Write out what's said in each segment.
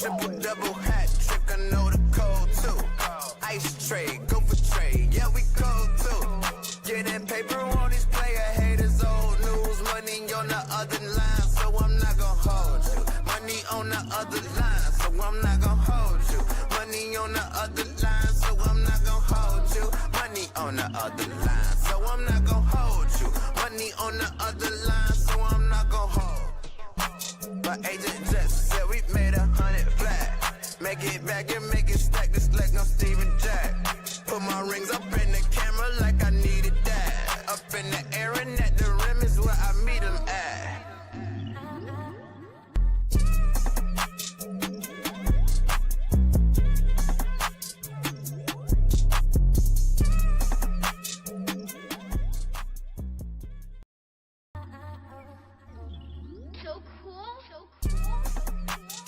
Triple double hat trick, I know the code too. Ice trade, go for trade, yeah we cold too. Getting paper on these player haters, old news. Money on the other line, so I'm not gonna hold you. Money on the other line, so I'm not gonna hold you. Money on the other line, so I'm not gonna hold you. Money on the other line, so I'm not gonna hold you. Money on the other line, so I'm not gonna hold. But agent just said we made 100 flat. Make it back and make it stack, just like no Steven Jack. Put my rings up in the camera like I needed that. Up in the air and at the rim is where I meet them at.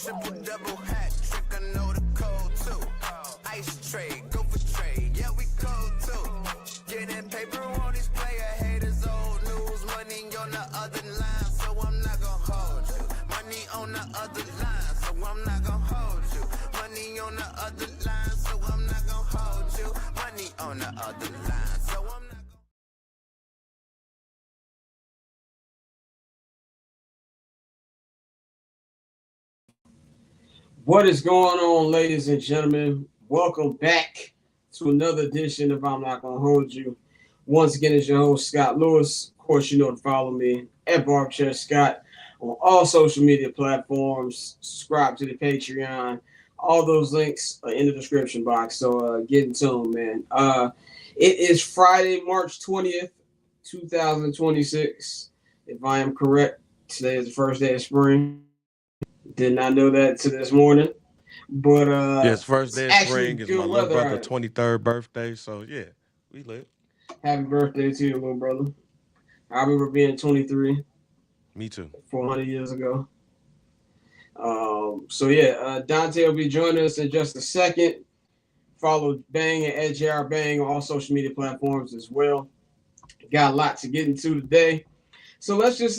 Triple double hat trick, I know the code too. Ice trade, go for trade, yeah we cold too. Getting paper on these player haters, old news. Money on the other line, so I'm not gonna hold you. Money on the other line, so I'm not gonna hold you. Money on the other line, so I'm not gonna hold you. Money on the other line, so I'm not gonna. What is going on, ladies and gentlemen? Welcome back to another edition of I'm Not Gonna Hold You. Once again, it's your host, Scott Lewis. Of course, you know to follow me at Barbershop Scott on all social media platforms. Subscribe to the Patreon. All those links are in the description box, so get into them, man. It is Friday, March 20th, 2026. If I am correct, today is the first day of spring. Did not know that to this morning, but yes, first day of spring is my little brother's 23rd birthday, so yeah, we lit. Happy birthday to your little brother. I remember being 23. Me too. 400 years ago. So yeah, Dante will be joining us in just a second. Follow Bang and @JR Bang on all social media platforms as well. Got a lot to get into today. So let's just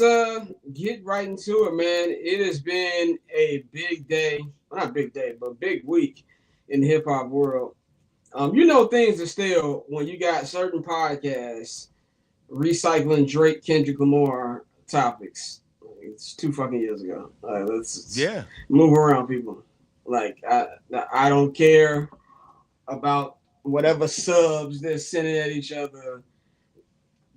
get right into it, man. It has been a big day. Well, not big day, but big week in the hip-hop world. You know things are still when you got certain podcasts recycling Drake, Kendrick Lamar topics. It's 2 fucking years ago. Let's move around, people. Like, I don't care about whatever subs they're sending at each other.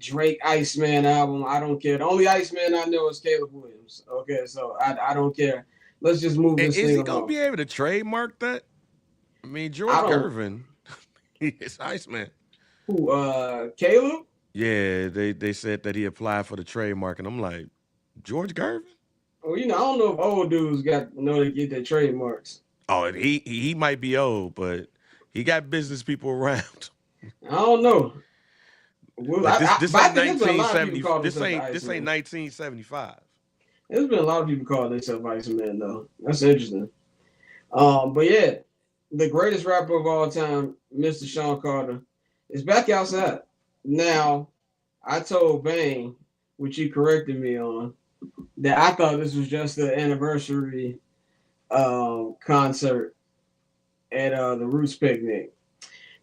Drake Iceman album, I don't care. The only Iceman I know is Caleb Williams. Okay, so I don't care. Let's just move this thing along. Is he gonna be able to trademark that? I mean, George Gervin, it's Iceman. Who? Caleb? Yeah, they said that he applied for the trademark, and I'm like, George Gervin? Well, you know, I don't know if old dudes know they get their trademarks. Oh, he might be old, but he got business people around. I don't know. Well, this ain't 1970. This ain't 1975. There's been a lot of people calling themselves Iceman, though. That's interesting. But yeah, the greatest rapper of all time, Mr. Sean Carter, is back outside. Now, I told Bane, which he corrected me on, that I thought this was just the anniversary concert at the Roots Picnic.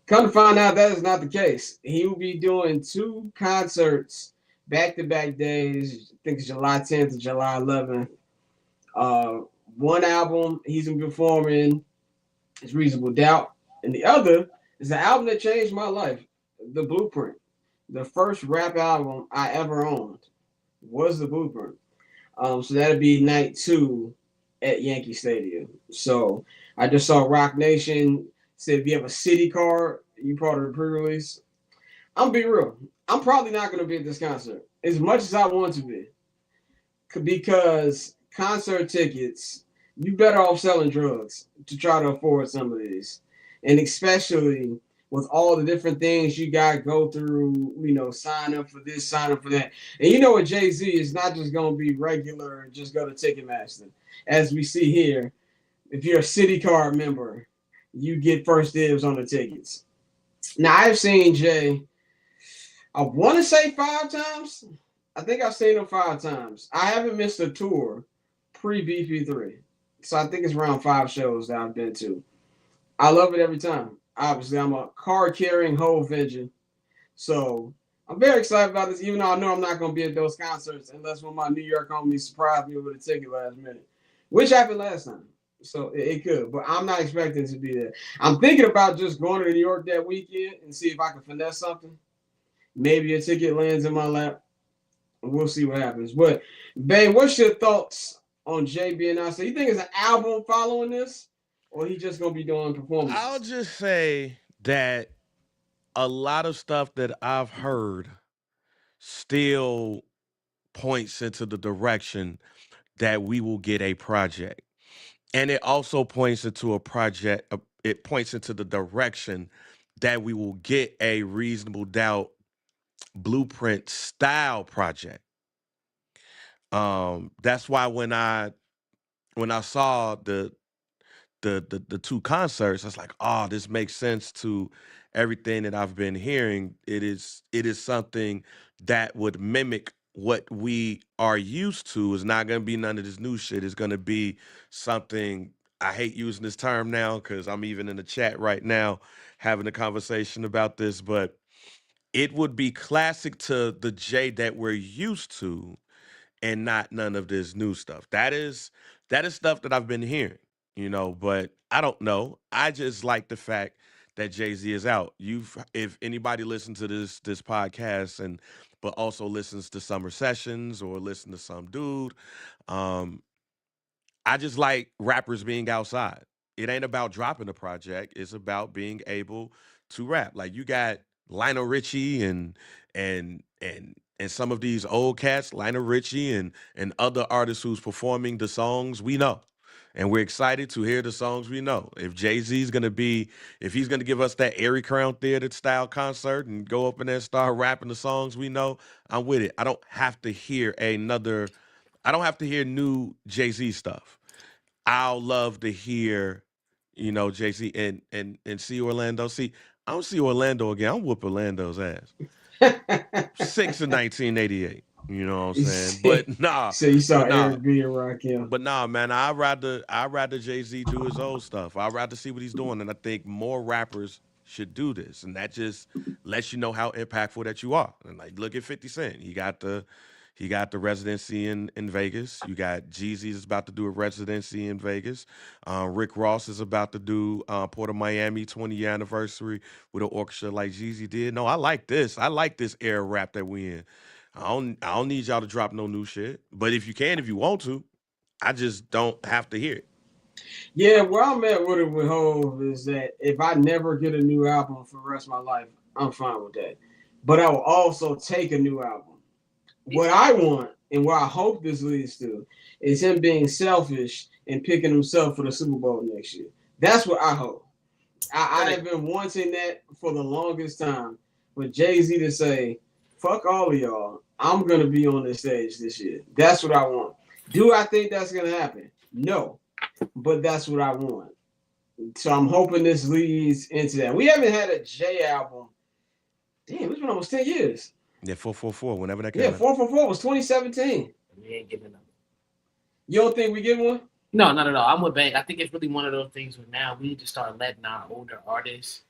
Come to find out that is not the case. He will be doing 2 concerts back-to-back days. I think it's July 10th and July 11th. One album he's been performing is Reasonable Doubt. And the other is the album that changed my life, The Blueprint. The first rap album I ever owned was The Blueprint. So that'll be night 2 at Yankee Stadium. So I just saw Rock Nation said if you have a city card, you part of the pre-release. I'm be real. I'm probably not going to be at this concert as much as I want to be, because concert tickets, you better off selling drugs to try to afford some of these, and especially with all the different things you got to go through. You know, sign up for this, sign up for that, and you know what Jay-Z is not just going to be regular and just go to Ticketmaster, as we see here. If you're a city card member, you get first dibs on the tickets. Now, I've seen Jay, I want to say 5 times. I think I've seen him 5 times. I haven't missed a tour pre-BP3. So I think it's around 5 shows that I've been to. I love it every time. Obviously, I'm a card carrying Hove engine. So I'm very excited about this, even though I know I'm not going to be at those concerts unless one of my New York homies surprised me with a ticket last minute, which happened last time. So it could, but I'm not expecting to be there. I'm thinking about just going to New York that weekend and see if I can finesse something. Maybe a ticket lands in my lap. We'll see what happens. But, babe, what's your thoughts on Jay being out? So you think it's an album following this, or he just going to be doing I'll performances? just say that a lot of stuff that I've heard still points into the direction that we will get a project. And it also points into a project, it points into the direction that we will get a reasonable doubt blueprint style project. That's why when I saw the two concerts, I was like, oh, this makes sense to everything that I've been hearing. It is something that would mimic what we are used to. It's not gonna be none of this new shit. It's gonna be something. I hate using this term now because I'm even in the chat right now having a conversation about this, but it would be classic to the Jay that we're used to and not none of this new stuff. That is stuff that I've been hearing, but I don't know. I just like the fact that Jay-Z is out. You've If anybody listens to this podcast and but also listens to Summer Sessions or listen to some dude, um, I just like rappers being outside. It ain't about dropping a project. It's about being able to rap. Like you got Lionel Richie and some of these old cats, Lionel Richie and other artists who's performing the songs we know. And we're excited to hear the songs we know. If he's gonna give us that Airy Crown Theater style concert and go up in there and start rapping the songs we know, I'm with it. I don't have to hear new Jay Z stuff. I'll love to hear, Jay Z and see Orlando. See, I don't see Orlando again. I'll whoop Orlando's ass. Six in 1988. You know what I'm saying? So you saw But nah, Eric B and Rakim. but nah, man. I rather Jay Z do his old stuff. I'd rather see what he's doing, and I think more rappers should do this, and that just lets you know how impactful that you are. And like, look at 50 Cent. He got the residency in Vegas. You got Jeezy is about to do a residency in Vegas. Rick Ross is about to do Port of Miami 20-year anniversary with an orchestra like Jeezy did. No, I like this. I like this era rap that we in. I don't need y'all to drop no new shit. But if you want to, I just don't have to hear it. Yeah, where I'm at with it with Hove is that if I never get a new album for the rest of my life, I'm fine with that. But I will also take a new album. What I want and what I hope this leads to is him being selfish and picking himself for the Super Bowl next year. That's what I hope. I have been wanting that for the longest time. For Jay-Z to say, fuck all of y'all, I'm going to be on this stage this year. That's what I want. Do I think that's going to happen? No. But that's what I want. So I'm hoping this leads into that. We haven't had a Jay album. Damn, it's been almost 10 years. Yeah, 444, whenever that Yeah, came out. 444 was 2017. We ain't giving them. You don't think we get one? No, not at all. I'm with Bang. I think it's really one of those things where now we need to start letting our older artists,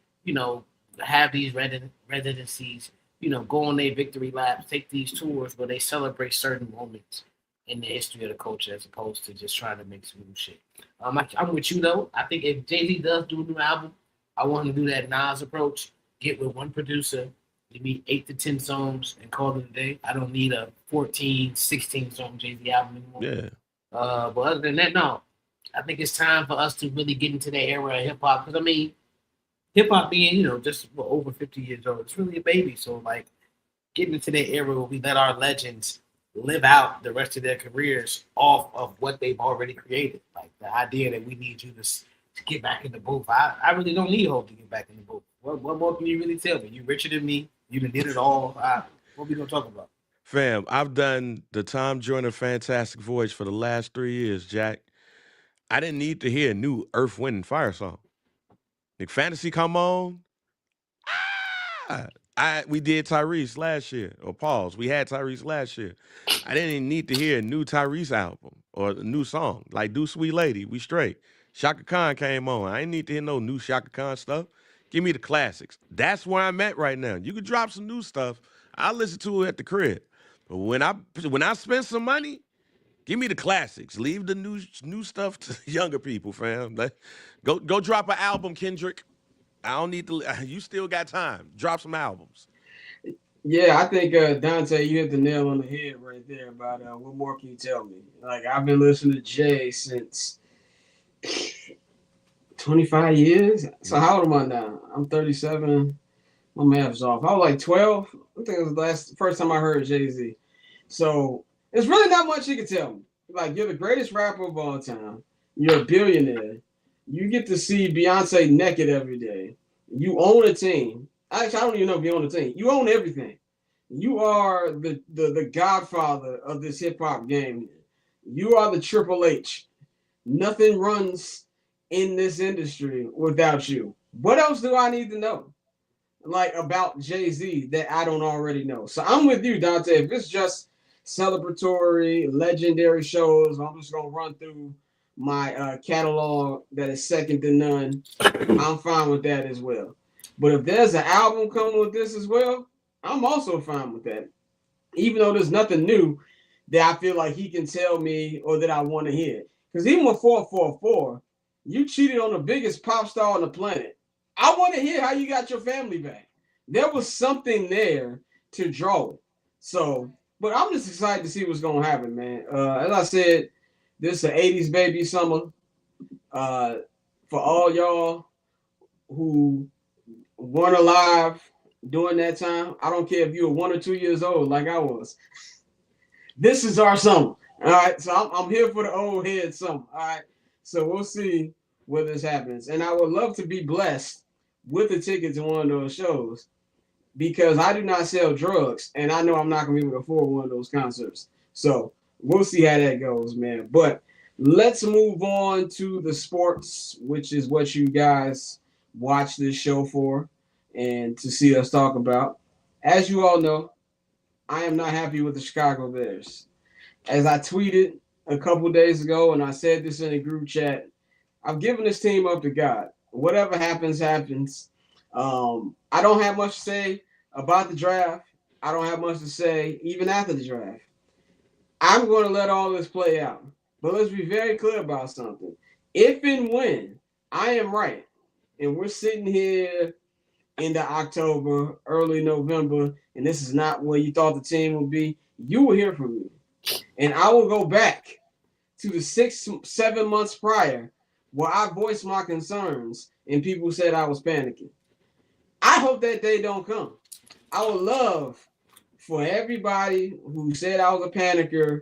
have these residencies, go on their victory laps, take these tours where they celebrate certain moments in the history of the culture as opposed to just trying to make some new shit. I'm with you though. I think if Jay-Z does do a new album, I want him to do that Nas approach, get with one producer, give me 8 to 10 songs and call it a day. I don't need a 14, 16 song Jay-Z album anymore. Yeah. But other than that, no. I think it's time for us to really get into the era of hip hop. Because, hip hop being, just over 50 years old, it's really a baby. So, getting into that era where we let our legends live out the rest of their careers off of what they've already created. Like the idea that we need you to get back in the booth. I really don't need Hope to get back in the booth. What more can you really tell me? You richer than me. You done did it all. What we going to talk about? Fam, I've done the Tom Joyner Fantastic Voyage for the last 3 years, Jack. I didn't need to hear a new Earth, Wind, and Fire song. Fantasy come on. Ah! We did Tyrese last year, or pause. We had Tyrese last year. I didn't even need to hear a new Tyrese album or a new song. Like do Sweet Lady, we straight. Shaka Khan came on. I didn't need to hear no new Shaka Khan stuff. Give me the classics. That's where I'm at right now. You can drop some new stuff. I'll listen to it at the crib. But when I spend some money, give me the classics. Leave the new stuff to younger people, fam. Go drop an album, Kendrick. I don't need to. You still got time. Drop some albums. Yeah, I think Dante, you hit the nail on the head right there about what more can you tell me? Like I've been listening to Jay since 25 years. So how old am I now? I'm 37. My math is off. I was like 12. I think it was the first time I heard Jay-Z. So it's really not much you can tell me. Like you're the greatest rapper of all time. You're a billionaire. You get to see Beyonce naked every day. You own a team. Actually, I don't even know if you own a team. You own everything. You are the godfather of this hip hop game. You are the Triple H. Nothing runs in this industry without you. What else do I need to know? Like about Jay-Z that I don't already know. So I'm with you, Dante. If it's just celebratory, legendary shows, I'm just gonna run through my catalog that is second to none. I'm fine with that as well. But if there's an album coming with this as well, I'm also fine with that. Even though there's nothing new that I feel like he can tell me or that I want to hear. Because even with 444, you cheated on the biggest pop star on the planet. I want to hear how you got your family back. There was something there to draw it. So, but I'm just excited to see what's going to happen, man. As I said, this is an 80s baby summer. For all y'all who weren't alive during that time, I don't care if you were 1 or 2 years old like I was. This is our summer. All right, so I'm here for the old head summer. All right, so we'll see where this happens. And I would love to be blessed with a ticket to one of those shows because I do not sell drugs, and I know I'm not going to be able to afford one of those concerts. So we'll see how that goes, man. But let's move on to the sports, which is what you guys watch this show for and to see us talk about. As you all know, I am not happy with the Chicago Bears. As I tweeted a couple days ago, and I said this in a group chat, I've given this team up to God. Whatever happens, happens. I don't have much to say about the draft. I don't have much to say even after the draft. I'm going to let all this play out. But let's be very clear about something. If and when I am right, and we're sitting here into October, early November, and this is not where you thought the team would be, you will hear from me. And I will go back to the 6-7 months prior where I voiced my concerns and people said I was panicking. I hope that day don't come. I would love for everybody who said I was a panicker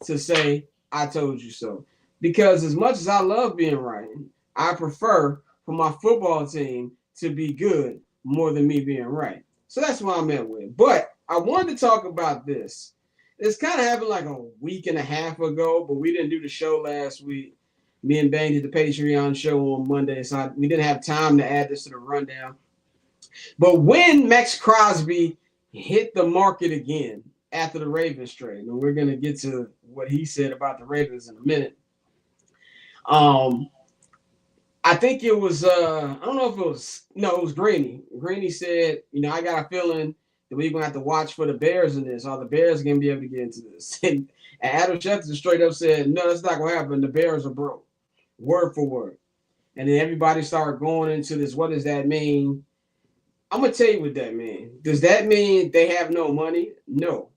to say, I told you so. Because as much as I love being right, I prefer for my football team to be good more than me being right. So that's what I'm at with. But I wanted to talk about this. This kind of happened like a week and a half ago, but we didn't do the show last week. Me and Bang did the Patreon show on Monday, so we didn't have time to add this to the rundown. But when Maxx Crosby hit the market again after the Ravens trade, and we're going to get to what he said about the Ravens in a minute. I think it was, I don't know if it was Greeny. Greeny said, I got a feeling that we're going to have to watch for the Bears in this. Are the Bears going to be able to get into this? And Adam Schefter straight up said, no, that's not going to happen. The Bears are broke, word for word. And then everybody started going into this. What does that mean? I'm going to tell you what that means. Does that mean they have no money? No.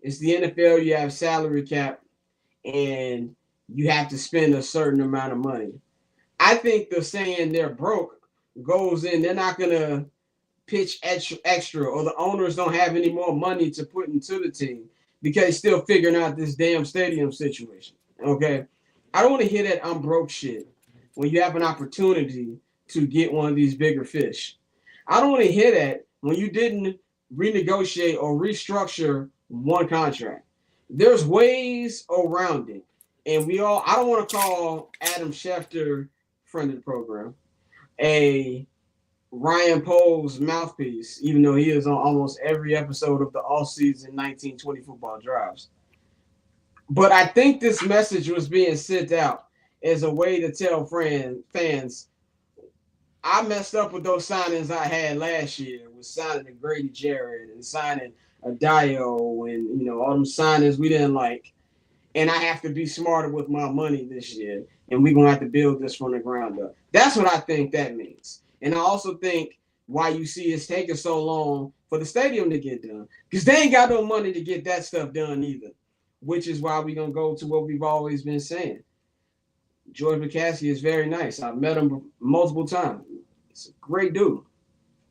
It's the NFL. You have salary cap, and you have to spend a certain amount of money. I think the saying they're broke goes in. They're not going to pitch extra, or the owners don't have any more money to put into the team because they're still figuring out this damn stadium situation. Okay? I don't want to hear that I'm broke shit when you have an opportunity to get one of these bigger fish. I don't want to hear that when you didn't renegotiate or restructure one contract. There's ways around it. And I don't want to call Adam Schefter, friend of the program, a Ryan Pohl's mouthpiece, even though he is on almost every episode of the all-season 1920 football drives. But I think this message was being sent out as a way to tell fans, I messed up with those signings I had last year with signing a Grady Jarrett and signing a Dio and all them signings we didn't like. And I have to be smarter with my money this year. And we're gonna have to build this from the ground up. That's what I think that means. And I also think why you see it's taking so long for the stadium to get done. Because they ain't got no money to get that stuff done either. Which is why we're gonna go to what we've always been saying. George McCaskey is very nice. I've met him multiple times. He's a great dude.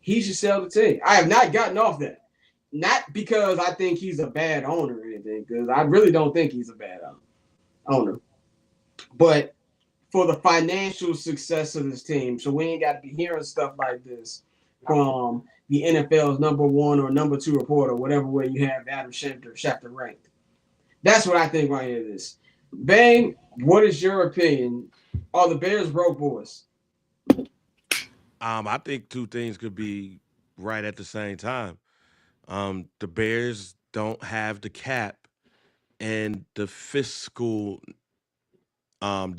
He should sell the team. I have not gotten off that. Not because I think he's a bad owner or anything, because I really don't think he's a bad owner. But for the financial success of this team, so we ain't got to be hearing stuff like this from the NFL's number 1 or number 2 reporter, whatever way you have Adam Schefter ranked. That's what I think right here. This Bang, what is your opinion? Are the Bears broke boys? I think two things could be right at the same time. The Bears don't have the cap and the fiscal um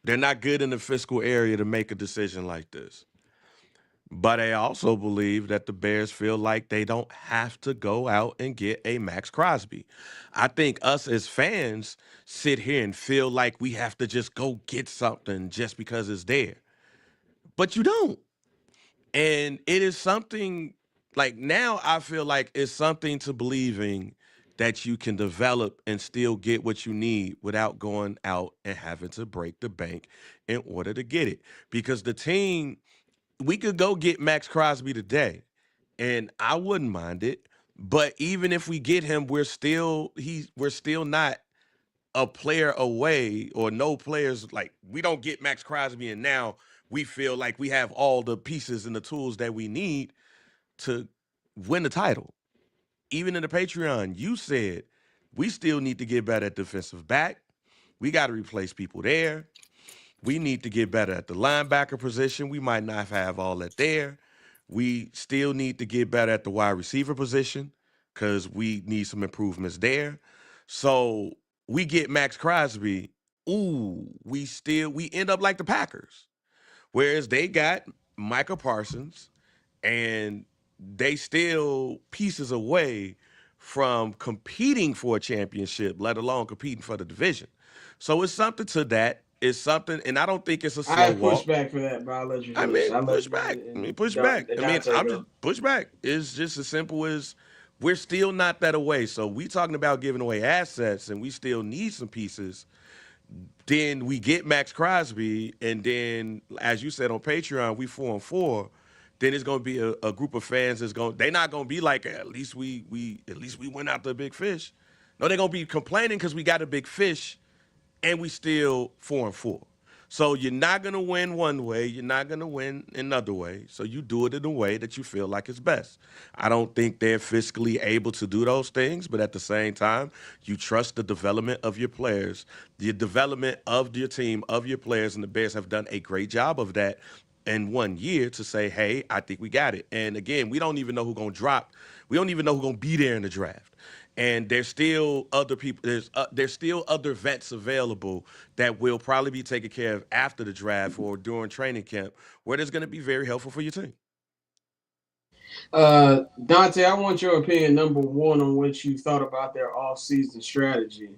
they're not good in the fiscal area to make a decision like this. But I also believe that the Bears feel like they don't have to go out and get a Maxx Crosby. I think us as fans sit here and feel like we have to just go get something just because it's there. But you don't. And it is something like now I feel like it's something to believing that you can develop and still get what you need without going out and having to break the bank in order to get it. Because the team, we could go get Maxx Crosby today, and I wouldn't mind it. But even if we get him, we're still not a player away or no players like we don't get Maxx Crosby and now we feel like we have all the pieces and the tools that we need to win the title. Even in the Patreon, you said we still need to get better at defensive back. We got to replace people there. We need to get better at the linebacker position. We might not have all that there. We still need to get better at the wide receiver position because we need some improvements there. So we get Maxx Crosby. Ooh, we end up like the Packers. Whereas they got Micah Parsons and they still pieces away from competing for a championship, let alone competing for the division. So it's something to that. It's something, and I don't think it's a I slow have walk. pushback for that, but I'll let you I finish. mean, I'll let push you back. I mean, and push back. I mean, Dante I'm just go. push back. It's just as simple as we're still not that away. So we talking about giving away assets, and we still need some pieces. Then we get Maxx Crosby, and then as you said on Patreon, we 4-4. Then it's gonna be a group of fans that's going. They're not gonna be like at least we went out the big fish. No, they're gonna be complaining because we got a big fish, and we still 4-4. So you're not gonna win one way, you're not gonna win another way. So you do it in a way that you feel like is best. I don't think they're fiscally able to do those things, but at the same time, you trust the development of your players, the development of your team, of your players, and the Bears have done a great job of that in 1 year to say, hey, I think we got it. And again, we don't even know who's gonna drop. We don't even know who's gonna be there in the draft. And there's still other people. There's still other vets available that will probably be taken care of after the draft or during training camp, where there's going to be very helpful for your team. Dante, I want your opinion, number one, on what you thought about their off-season strategy.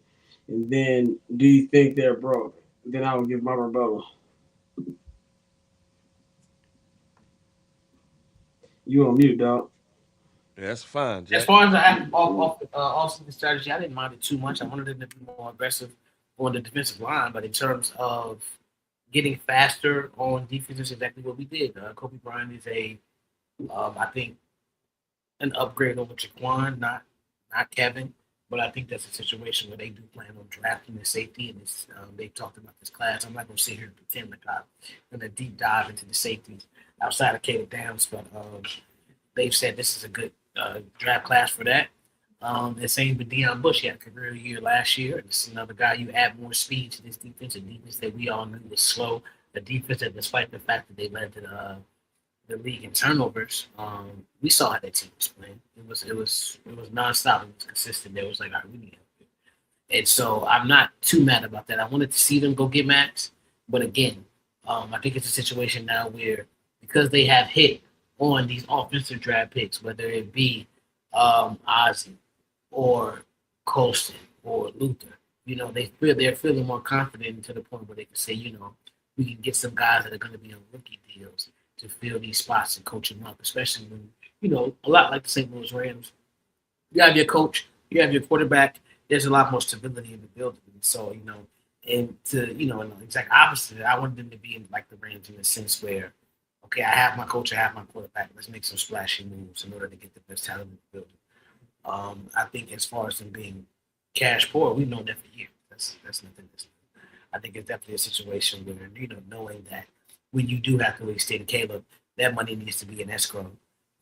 And then, do you think they're broke? Then I will give my rebuttal. You on mute, dog. Yeah, that's fine, As Jack. far as the off-season strategy, I didn't mind it too much. I wanted them to be more aggressive on the defensive line, but in terms of getting faster on defense, is exactly what we did. Kobe Bryant is I think, an upgrade over Jaquan, not Kevin, but I think that's a situation where they do plan on drafting the safety, and they talked about this class. I'm not going to sit here and pretend like I'm going to deep dive into the safeties outside of Cade Downs, but they've said this is a good draft class for that. The same with Deion Bush. He had a career year last year. This is another guy. You add more speed to this defense, a defense that we all knew was slow the defense, that despite the fact that they led the league in turnovers, we saw how that team was playing. It was nonstop. It was consistent. There was like, all right, we need help. And so I'm not too mad about that. I wanted to see them go get Max, but again, I think it's a situation now where because they have hit on these offensive draft picks, whether it be Ozzy or Colston or Luther, they're feeling more confident to the point where they can say, we can get some guys that are going to be on rookie deals to fill these spots and coach them up, especially when, a lot like the St. Louis Rams. You have your coach, you have your quarterback, there's a lot more stability in the building. So, and to, in the exact opposite, I want them to be like the Rams in the sense where, okay, I have my coach, I have my quarterback, let's make some splashy moves in order to get the best talent in the building. I think as far as them being cash poor, we've known that for years. That's nothing. I think it's definitely a situation where, knowing that when you do have to extend Caleb, that money needs to be in escrow,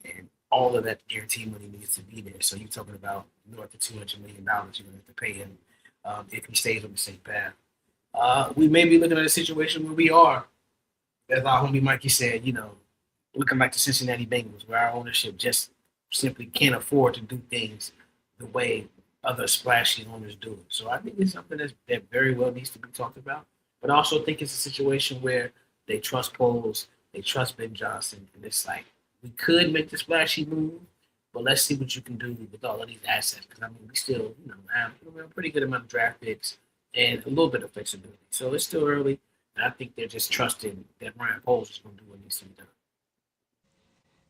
and all of that guaranteed money needs to be there. So you're talking about north of $200 million you're going to have to pay him if he stays on the same path. We may be looking at a situation where we are, as our homie Mikey said, looking like the Cincinnati Bengals, where our ownership just simply can't afford to do things the way other splashy owners do it. So I think it's something that very well needs to be talked about. But I also think it's a situation where they trust Poles, they trust Ben Johnson, and it's like, we could make the splashy move, but let's see what you can do with all of these assets. Because, we still, have a pretty good amount of draft picks and a little bit of flexibility. So it's still early, and I think they're just trusting that Ryan Poles is going to do what needs to be done.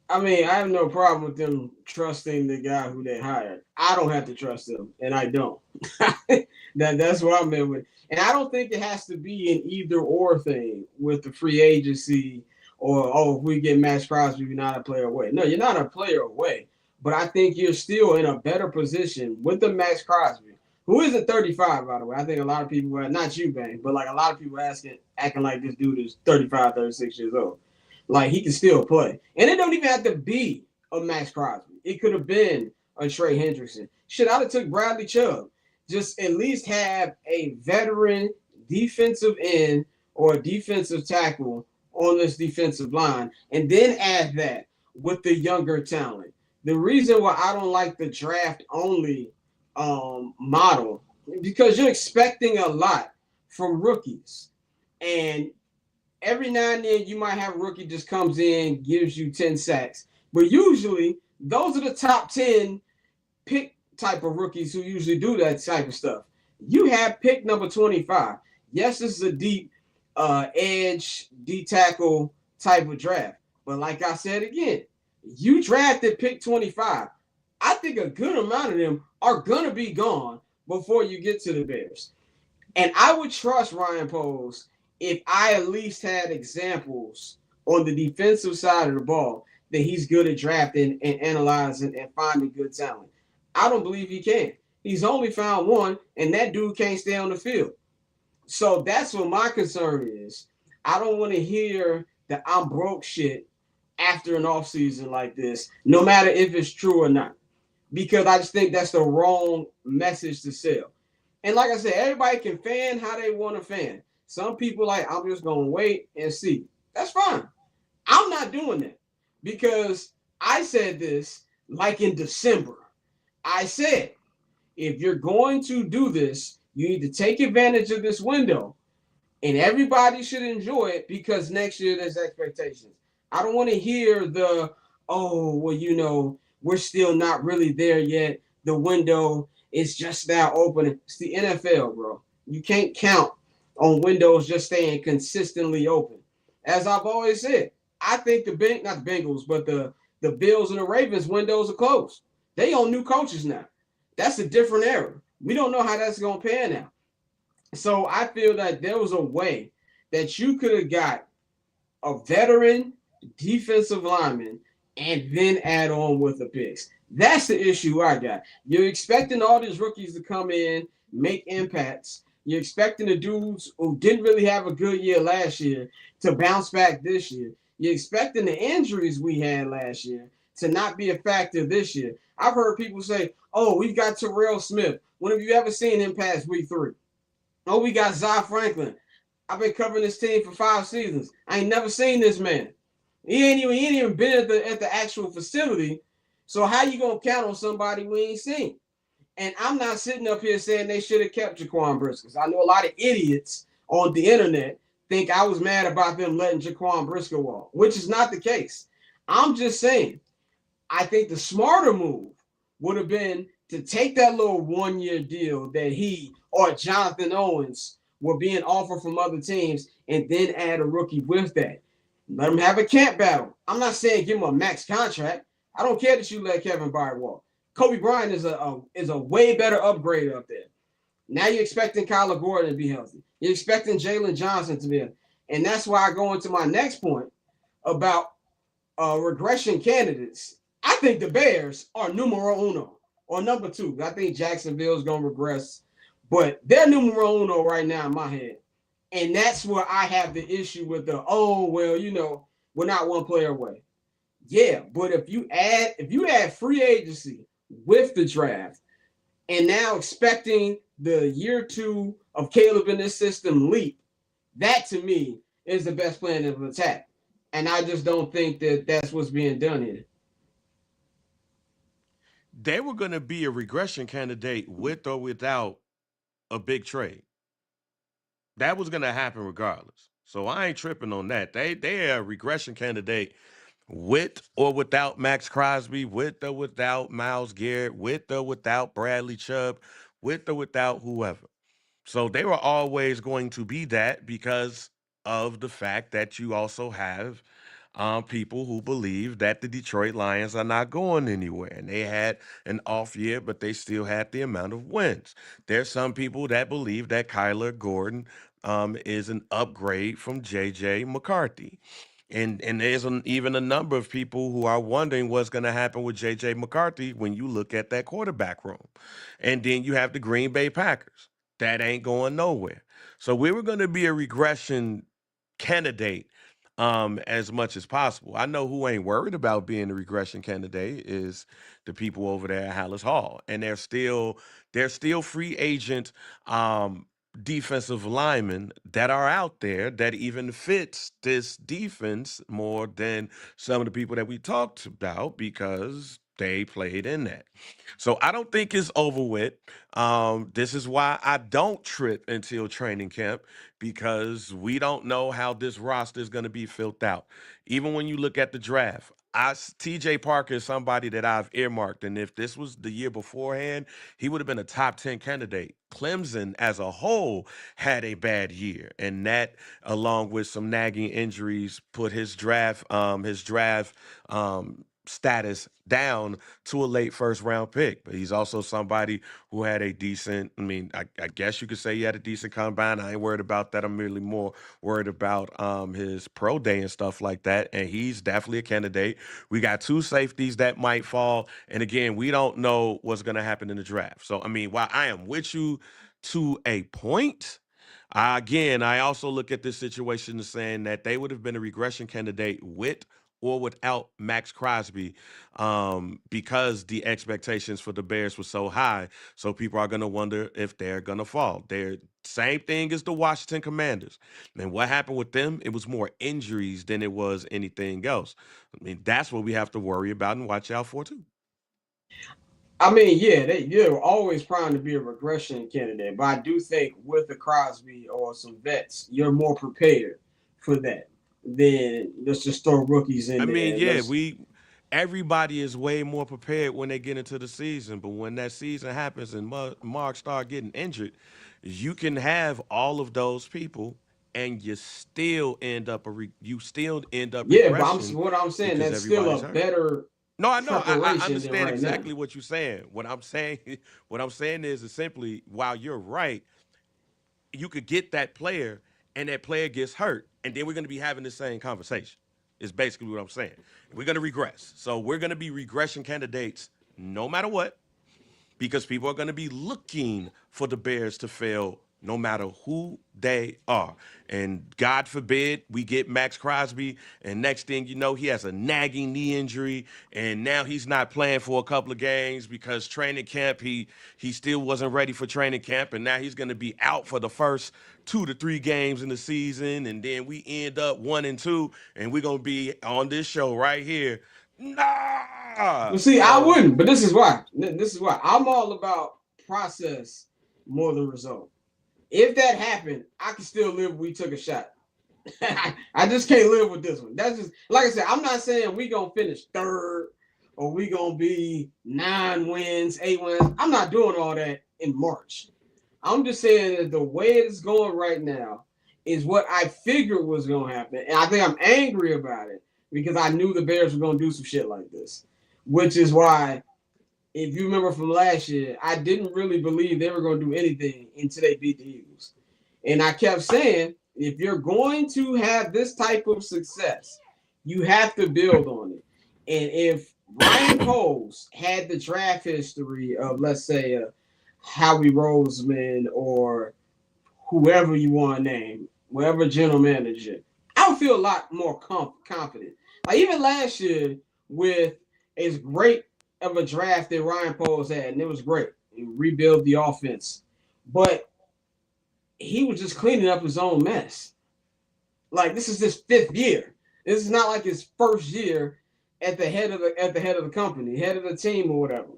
I have no problem with them trusting the guy who they hired. I don't have to trust them, and I don't. That's what I meant with. And I don't think it has to be an either or thing with the free agency or, if we get Maxx Crosby, we're not a player away. No, you're not a player away. But I think you're still in a better position with the Maxx Crosby, who isn't 35, by the way. I think a lot of people, not you, Bang, but like a lot of people acting like this dude is 35, 36 years old. Like, he can still play. And it don't even have to be a Maxx Crosby. It could have been a Trey Hendrickson. Shit, I'd have took Bradley Chubb. Just at least have a veteran defensive end or a defensive tackle on this defensive line, and then add that with the younger talent. The reason why I don't like the draft-only model is because you're expecting a lot from rookies. And every now and then you might have a rookie just comes in, gives you 10 sacks. But usually those are the top 10 pick type of rookies who usually do that type of stuff. You have pick number 25. Yes, this is a deep edge, D-tackle type of draft. But like I said again, you drafted pick 25. I think a good amount of them are going to be gone before you get to the Bears. And I would trust Ryan Poles if I at least had examples on the defensive side of the ball that he's good at drafting and analyzing and finding good talent. I don't believe he can. He's only found one, and that dude can't stay on the field. So that's what my concern is. I don't want to hear that I'm broke shit after an offseason like this, no matter if it's true or not, because I just think that's the wrong message to sell. And like I said, everybody can fan how they want to fan. Some people like, I'm just going to wait and see. That's fine. I'm not doing that because I said this like in December. I said, if you're going to do this, you need to take advantage of this window, and everybody should enjoy it because next year there's expectations. I don't want to hear we're still not really there yet. The window is just now opening. It's the NFL, bro. You can't count on windows just staying consistently open. As I've always said, I think not the Bengals, but the Bills and the Ravens windows are closed. They own new coaches now. That's a different era. We don't know how that's going to pan out. So I feel that there was a way that you could have got a veteran defensive lineman and then add on with the picks. That's the issue I got. You're expecting all these rookies to come in, make impacts. You're expecting the dudes who didn't really have a good year last year to bounce back this year. You're expecting the injuries we had last year to not be a factor this year. I've heard people say, oh, we've got Terrell Smith. When have you ever seen him past week 3? Oh, we got Zy Franklin. I've been covering this team for 5 seasons. I ain't never seen this man. He ain't even been at the actual facility. So how you gonna count on somebody we ain't seen? And I'm not sitting up here saying they should have kept Jaquan Brisker. I know a lot of idiots on the internet think I was mad about them letting Jaquan Brisker walk, which is not the case. I'm just saying, I think the smarter move would have been to take that little 1 year deal that he or Jonathan Owens were being offered from other teams and then add a rookie with that. Let him have a camp battle. I'm not saying give him a max contract. I don't care that you let Kevin Byard walk. Kobe Bryant is a way better upgrade up there. Now you're expecting Kyler Gordon to be healthy. You're expecting Jalen Johnson to be healthy. And that's why I go into my next point about regression candidates. I think the Bears are numero uno or number two. I think Jacksonville is going to regress, but they're numero uno right now in my head. And that's where I have the issue with we're not one player away. Yeah, but if you add free agency with the draft and now expecting the year 2 of Caleb in this system leap, that to me is the best plan of attack. And I just don't think that that's what's being done here. They were going to be a regression candidate with or without a big trade. That was going to happen regardless. So I ain't tripping on that. They are a regression candidate with or without Maxx Crosby, with or without Myles Garrett, with or without Bradley Chubb, with or without whoever. So they were always going to be that because of the fact that you also have people who believe that the Detroit Lions are not going anywhere. And they had an off year, but they still had the amount of wins. There's some people that believe that Kyler Gordon is an upgrade from J.J. McCarthy. And there's even a number of people who are wondering what's going to happen with J.J. McCarthy when you look at that quarterback room. And then you have the Green Bay Packers. That ain't going nowhere. So we were going to be a regression candidate as much as possible. I know who ain't worried about being a regression candidate is the people over there at Hallis Hall. And they're still free agent defensive linemen that are out there that even fits this defense more than some of the people that we talked about because they played in that. So I don't think it's over with. This is why I don't trip until training camp because we don't know how this roster is going to be filled out. Even when you look at the draft, TJ Parker is somebody that I've earmarked, and if this was the year beforehand, he would have been a top 10 candidate. Clemson as a whole had a bad year, and that, along with some nagging injuries, put his draft status down to a late first round pick. But he's also somebody who had a decent, I guess you could say he had a decent combine. I ain't worried about that. I'm really more worried about his pro day and stuff like that. And he's definitely a candidate. We got two safeties that might fall. And again, we don't know what's going to happen in the draft. So, while I am with you to a point, again, I also look at this situation as saying that they would have been a regression candidate with or without Maxx Crosby because the expectations for the Bears were so high. So people are going to wonder if they're going to fall. They're same thing as the Washington Commanders. And what happened with them? It was more injuries than it was anything else. That's what we have to worry about and watch out for too. Yeah, they're always primed to be a regression candidate, but I do think with the Crosby or some vets, you're more prepared for that than let's just throw rookies in there. Yeah, everybody is way more prepared when they get into the season, but when that season happens and Mark start getting injured, you can have all of those people and you still end up Yeah, but regressing what I'm saying because that's still everybody's a hurt. better No, I know. I preparation than understand right now. exactly what you're saying. What I'm saying, what I'm saying is simply, while you're right, you could get that player and that player gets hurt, and then we're going to be having the same conversation. Is basically what I'm saying. We're going to regress. So we're going to be regression candidates no matter what, because people are going to be looking for the Bears to fail no matter who they are. And God forbid we get Maxx Crosby, and next thing you know, he has a nagging knee injury, and now he's not playing for a couple of games because training camp, he still wasn't ready for training camp, and now he's going to be out for the first 2 to 3 games in the season, and then we end up 1-2, and we're going to be on this show right here. Nah. Well, see, I So, wouldn't, but this is why. This is why I'm all about process more than result. If that happened, I could still live. We took a shot. I just can't live with this one. That's just like I said. I'm not saying we gonna finish third or we gonna be 9 wins, 8 wins. I'm not doing all that in March. I'm just saying that the way it's going right now is what I figured was gonna happen, and I think I'm angry about it because I knew the Bears were gonna do some shit like this, which is why. If you remember from last year, I didn't really believe they were going to do anything until they beat the Eagles. And I kept saying, if you're going to have this type of success, you have to build on it. And if Ryan Poles had the draft history of, let's say, Howie Roseman or whoever you want to name, whatever general manager, I would feel a lot more confident. Like even last year with as great of a draft that Ryan Poles had, and it was great. He rebuilt the offense. But he was just cleaning up his own mess. Like this is his 5th year. This is not like his first year at the head of the company, head of the team or whatever.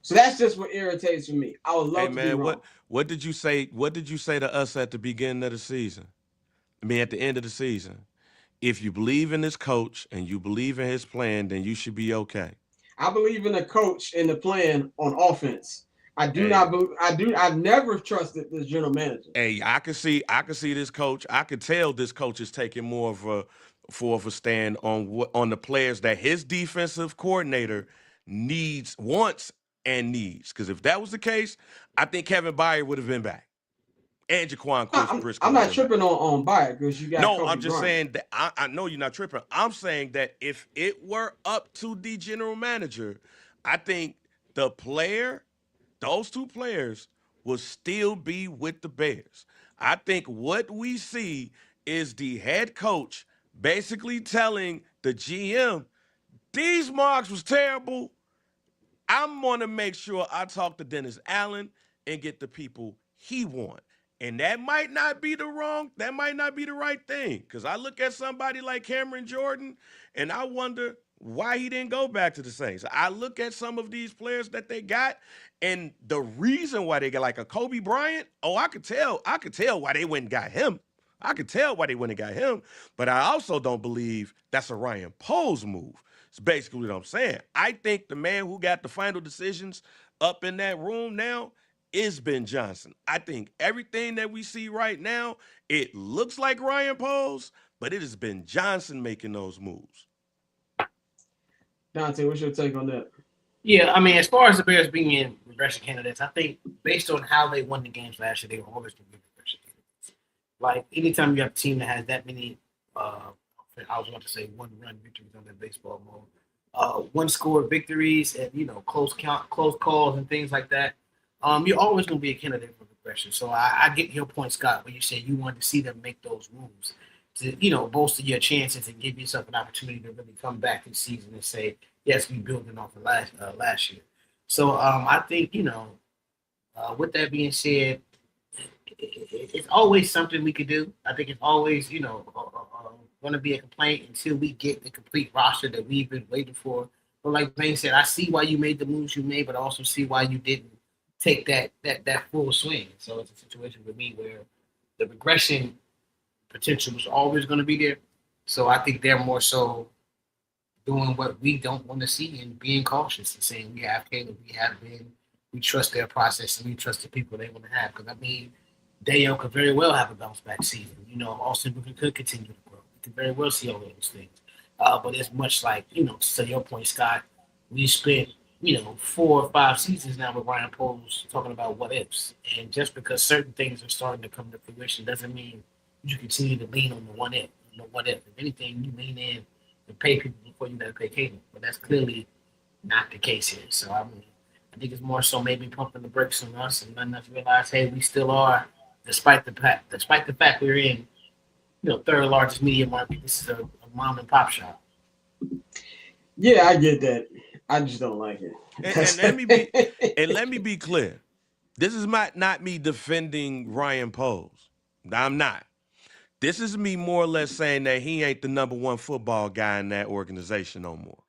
So that's just what irritates me. I would love hey to be man, wrong. what did you say? What did you say to us at the beginning of the season? I mean, at the end of the season. If you believe in this coach and you believe in his plan, then you should be okay. I believe in the coach and the plan on offense. I do Hey, not believe. I've never trusted this general manager. hey, I can see this coach. I could tell this coach is taking more of a stand on the players that his defensive coordinator wants and needs. Because if that was the case, I think Kevin Byard would have been back, and Jaquan Briscoe I'm would have not been back. tripping on Bayard because you got No, Kobe I'm just Bryant. saying that I know you're not tripping. I'm saying that if it were up to the general manager, I think the player, those 2 players, will still be with the Bears. I think what we see is the head coach basically telling the GM, these marks was terrible. I'm gonna make sure I talk to Dennis Allen and get the people he want. And that might not be that might not be the right thing. Because I look at somebody like Cameron Jordan and I wonder why he didn't go back to the Saints. I look at some of these players that they got, and the reason why they got like a Kobe Bryant, oh, I could tell why they went and got him. I could tell why they went and got him, but I also don't believe that's a Ryan Poles move. It's basically what I'm saying. I think the man who got the final decisions up in that room now is Ben Johnson. I think everything that we see right now, it looks like Ryan Poles, but it is Ben Johnson making those moves. Dante, what's your take on that? Yeah, I mean, as far as the Bears being in regression candidates, I think based on how they won the games last year, they were always going to be regression candidates. Like anytime you have a team that has that many, I was going to say one-run victories on that baseball mode, one-score victories, and close calls and things like that. You're always going to be a candidate for regression. So I get your point, Scott, when you say you wanted to see them make those moves to bolster your chances and give yourself an opportunity to really come back this season and say, yes, we building off of last year. So I think with that being said, it's always something we could do. I think it's always going to be a complaint until we get the complete roster that we've been waiting for. But like Bane said, I see why you made the moves you made, but I also see why you didn't take that full swing. So it's a situation with me where the regression potential was always going to be there. So I think they're more so doing what we don't want to see and being cautious and saying we have Caleb, we trust their process and we trust the people they want to have. Because I mean, Dale could very well have a bounce back season. Austin Booker could continue to grow. We could very well see all those things. But it's much like, to your point, Scott, we spent 4 or 5 seasons now with Ryan Poles talking about what ifs. And just because certain things are starting to come to fruition doesn't mean you continue to lean on the what if. If anything, you lean in and pay people before you got to pay Caleb. But that's clearly not the case here. So I think it's more so maybe pumping the brakes on us and letting us realize, hey, we still are despite the fact we're in, third largest media market. This is a mom and pop shop. Yeah, I get that. I just don't like it. And let me be clear. This is not me defending Ryan Poles. I'm not. This is me more or less saying that he ain't the number one football guy in that organization no more.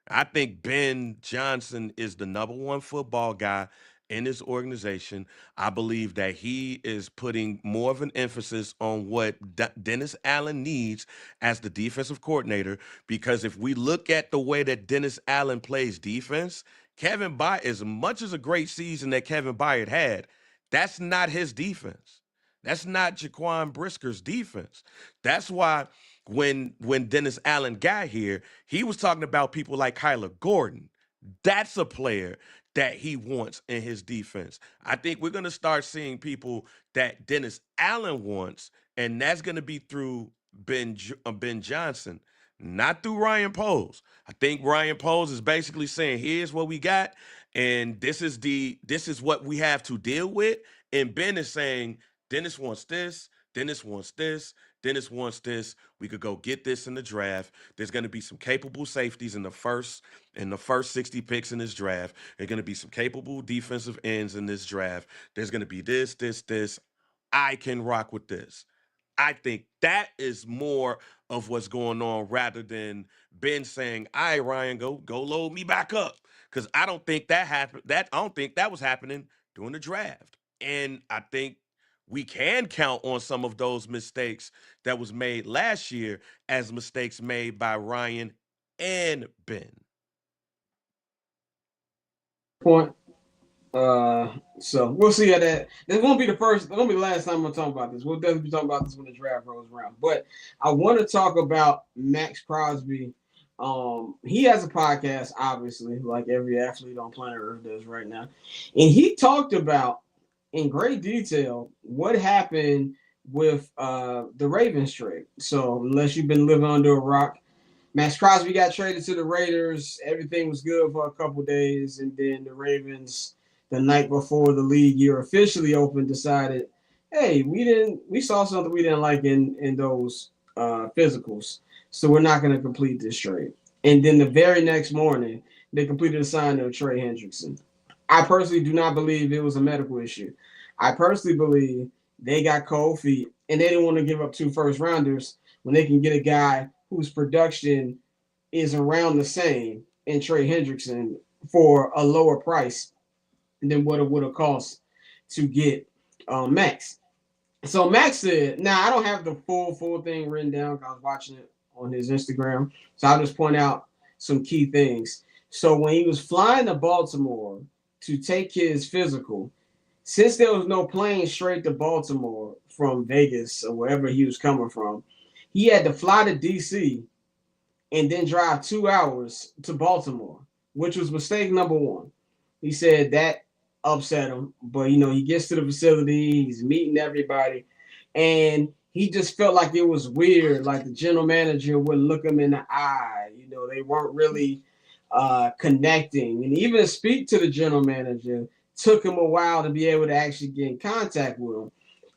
I think Ben Johnson is the number one football guy in this organization. I believe that he is putting more of an emphasis on what Dennis Allen needs as the defensive coordinator. Because if we look at the way that Dennis Allen plays defense, Kevin Byard, as much as a great season that Kevin Byard had, that's not his defense. That's not Jaquan Brisker's defense. That's why when Dennis Allen got here, he was talking about people like Kyler Gordon. That's a player that he wants in his defense. I think we're going to start seeing people that Dennis Allen wants, and that's going to be through Ben Johnson, not through Ryan Poles. I think Ryan Poles is basically saying, "Here's what we got, and this is what we have to deal with." And Ben is saying, "Dennis wants this. Dennis wants this. Dennis wants this. We could go get this in the draft. There's going to be some capable safeties in the first 60 picks in this draft. There's going to be some capable defensive ends in this draft. There's going to be this, this, this. I can rock with this." I think that is more of what's going on rather than Ben saying, "All right, Ryan, go load me back up." Because I don't think that happened. I don't think that was happening during the draft. And I think we can count on some of those mistakes that was made last year as mistakes made by Ryan and Ben. Point. So we'll see how that. This won't be the first. It won't be the last time we'll talk about this. We'll definitely be talking about this when the draft rolls around. But I want to talk about Maxx Crosby. He has a podcast, obviously, like every athlete on planet Earth does right now, and he talked about in great detail what happened with the Ravens trade. So unless you've been living under a rock, Maxx Crosby got traded to the Raiders. Everything was good for a couple days, and then the Ravens, the night before the league year officially opened, decided, "Hey, we saw something we didn't like in those physicals, so we're not going to complete this trade." And then the very next morning, they completed the signing of Trey Hendrickson. I personally do not believe it was a medical issue. I personally believe they got cold feet and they didn't want to give up two first rounders when they can get a guy whose production is around the same in Trey Hendrickson for a lower price than what it would have cost to get Maxx. So Maxx said, "Now I don't have the full thing written down because I was watching it on his Instagram. So I'll just point out some key things." So when he was flying to Baltimore to take his physical, since there was no plane straight to Baltimore from Vegas or wherever he was coming from, he had to fly to DC and then drive 2 hours to Baltimore, which was mistake number one. He said that upset him, but he gets to the facility, he's meeting everybody, and he just felt like it was weird. Like the general manager wouldn't look him in the eye. They weren't really connecting, and even to speak to the general manager took him a while to be able to actually get in contact with him.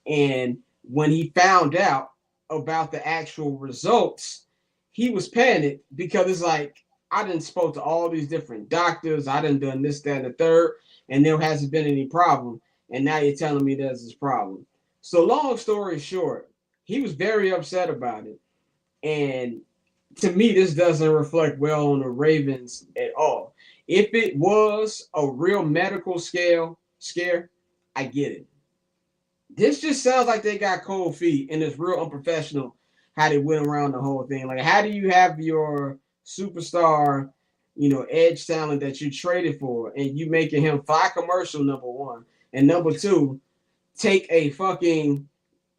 And when he found out about the actual results, he was panicked because it's like, I done spoke to all these different doctors. I done this, that, and the third, and there hasn't been any problem. And now you're telling me there's this problem. So long story short, he was very upset about it. And to me, this doesn't reflect well on the Ravens at all. If it was a real medical scare, I get it. This just sounds like they got cold feet and it's real unprofessional how they went around the whole thing. Like, how do you have your superstar, edge talent that you traded for and you making him fly commercial, number one, and number two, take a fucking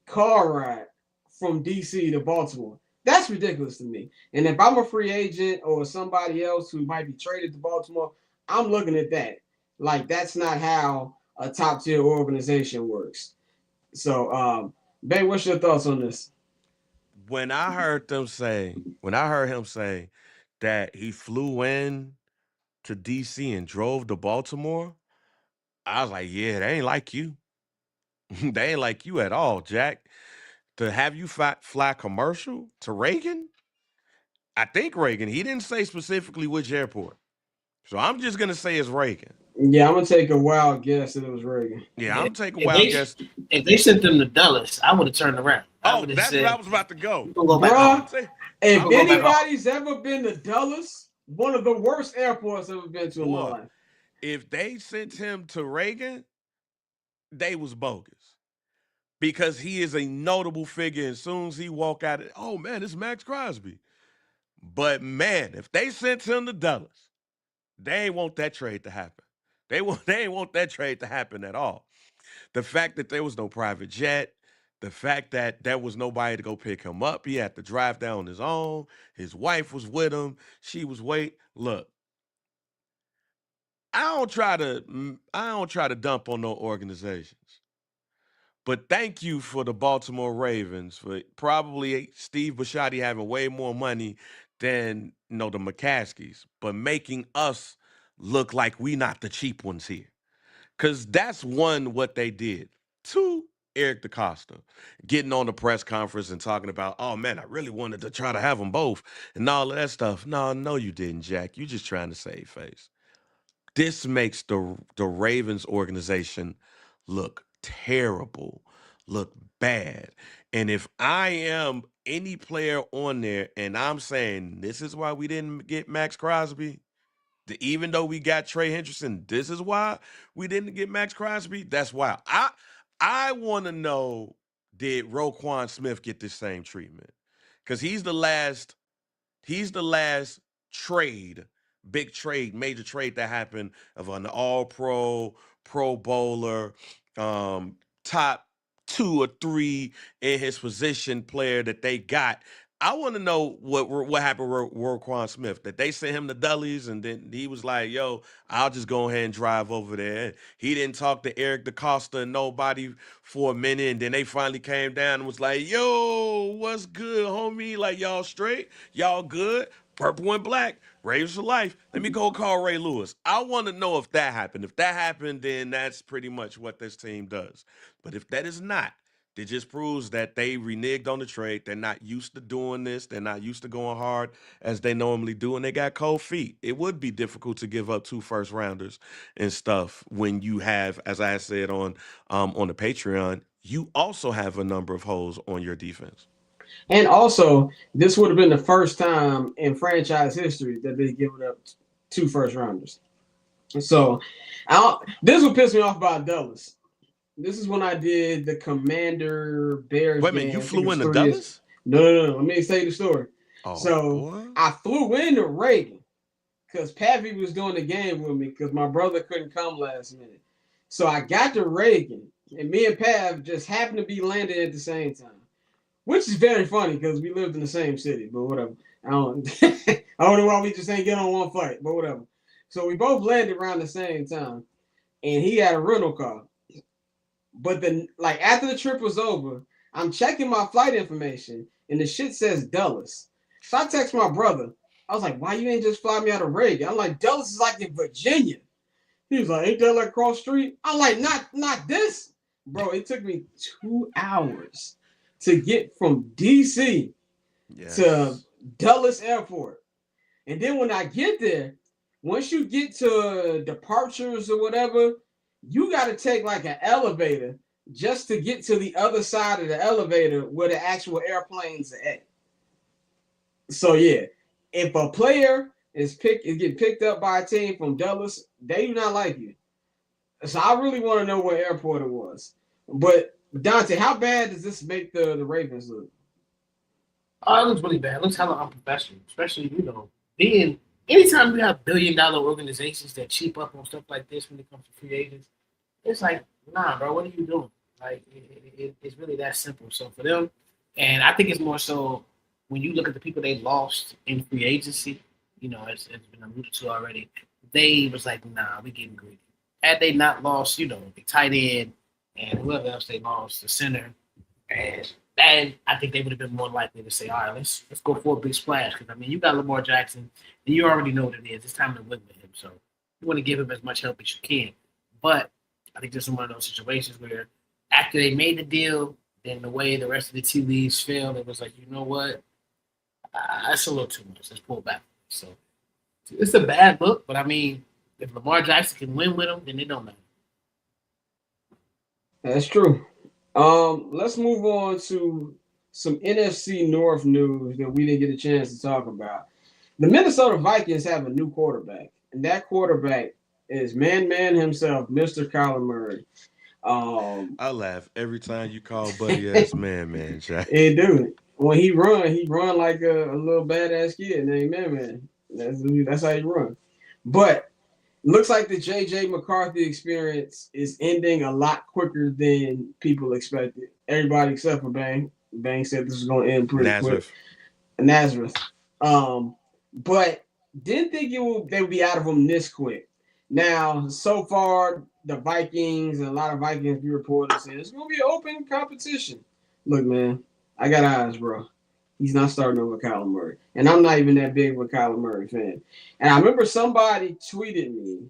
car ride from DC to Baltimore? That's ridiculous to me. And if I'm a free agent or somebody else who might be traded to Baltimore, I'm looking at that. Like, that's not how a top tier organization works. So, Ben, what's your thoughts on this? When I heard him say that he flew in to DC and drove to Baltimore, I was like, yeah, they ain't like you. They ain't like you at all, Jack. To have you fly commercial to Reagan, I think Reagan. He didn't say specifically which airport, so I'm just gonna say it's Reagan. Yeah, I'm gonna take a wild guess that it was Reagan. Yeah, Yeah. I'm taking a If wild they guess. if they sent them to Dulles, I would have turned around. I Oh, would have that's what I said, was about to go. "We're gonna go back Bruh, home." Say, if I'm gonna go. anybody's ever been to Dulles, one of the worst airports I've ever been to in my Boy, life. if they sent him to Reagan, they was bogus because he is a notable figure. As soon as he walk out, oh man, it's Maxx Crosby. But man, if they sent him to Dulles, they ain't want that trade to happen. They ain't want that trade to happen at all. The fact that there was no private jet, the fact that there was nobody to go pick him up, he had to drive down on his own. His wife was with him. She was wait. Look, I don't try to dump on no organizations. But thank you for the Baltimore Ravens for probably Steve Bisciotti having way more money than the McCaskies, but making us look like we not the cheap ones here. Cause that's one what they did. Two, Eric DaCosta getting on the press conference and talking about, oh man, I really wanted to try to have them both and all of that stuff. No, you didn't, Jack. You just trying to save face. This makes the Ravens organization look terrible, look bad. And if I am any player on there and I'm saying this is why we didn't get Maxx Crosby, even though we got Trey Hendrickson, this is why we didn't get Maxx Crosby. That's why I want to know, did Roquan Smith get this same treatment? Because he's the last trade, big trade, major trade that happened of an all-pro, pro bowler, top 2 or 3 in his position player that they got. I want to know what happened with Roquan Smith. That they sent him to Dullies, and then he was like, "Yo, I'll just go ahead and drive over there." He didn't talk to Eric DaCosta and nobody for a minute, and then they finally came down and was like, "Yo, what's good, homie? Like y'all straight? Y'all good? Purple and black, Raiders for life. Let me go call Ray Lewis." I want to know if that happened. If that happened, then that's pretty much what this team does. But if that is not, it just proves that they reneged on the trade. They're not used to doing this. They're not used to going hard as they normally do, and they got cold feet. It would be difficult to give up 2 first rounders and stuff when you have, as I said on the Patreon, you also have a number of holes on your defense. And also, this would have been the first time in franchise history that they given up 2 first rounders. So, this would piss me off about Dulles. This is when I did the Commander Bears Wait a minute, game. you I think it flew was into 3 years. Dallas? No. Let me tell you the story. Oh, So boy. I flew into Reagan because Pappy was doing the game with me because my brother couldn't come last minute. So I got to Reagan, and me and Pav just happened to be landing at the same time, which is very funny because we lived in the same city. But whatever. I don't know why we just ain't get on one flight, but whatever. So we both landed around the same time, and he had a rental car. But then, like, after the trip was over, I'm checking my flight information, and the shit says Dulles. So I text my brother. I was like, why you ain't just fly me out of Reagan? I'm like, Dulles is like in Virginia. He was like, ain't that like cross street? I'm like, not this. Bro, it took me 2 hours to get from D.C. Yes. to Dulles Airport. And then when I get there, once you get to departures or whatever, you got to take like an elevator just to get to the other side of the elevator where the actual airplanes are at. So yeah, if a player is getting picked up by a team from Dulles, they do not like you. So I really want to know what airport it was. But Dante, how bad does this make the Ravens look? Oh, it looks really bad. It looks hella unprofessional, especially, being anytime you have billion-dollar organizations that cheap up on stuff like this when it comes to free agents. It's like, nah, bro, what are you doing? Like, it's really that simple. So for them, and I think it's more so when you look at the people they lost in free agency, it's been alluded to already, they was like, nah, we getting greedy. Had they not lost, the tight end and whoever else they lost, the center, and I think they would have been more likely to say, all right, let's go for a big splash. Because, you got Lamar Jackson, and you already know what it is. It's time to win with him. So you want to give him as much help as you can. But I think this is one of those situations where after they made the deal, then the way the rest of the tea leaves fell, it was like, you know what? That's a little too much. Let's pull back. So it's a bad look, but I mean, if Lamar Jackson can win with them, then it don't matter. That's true. Let's move on to some NFC North news that we didn't get a chance to talk about. The Minnesota Vikings have a new quarterback, and that quarterback is man himself, Mr. Kyler Murray. I laugh every time you call Buddy ass man, Jack. Hey, dude, when he run like a little badass kid named Man. That's how he run. But looks like the J.J. McCarthy experience is ending a lot quicker than people expected. Everybody except for Bang. Bang said this was going to end pretty quick. Nazareth. But didn't think they would be out of them this quick. Now, so far, the Vikings and a lot of Vikings reporters say it's going to be an open competition. Look, man, I got eyes, bro. He's not starting over Kyler Murray. And I'm not even that big of a Kyler Murray fan. And I remember somebody tweeted me,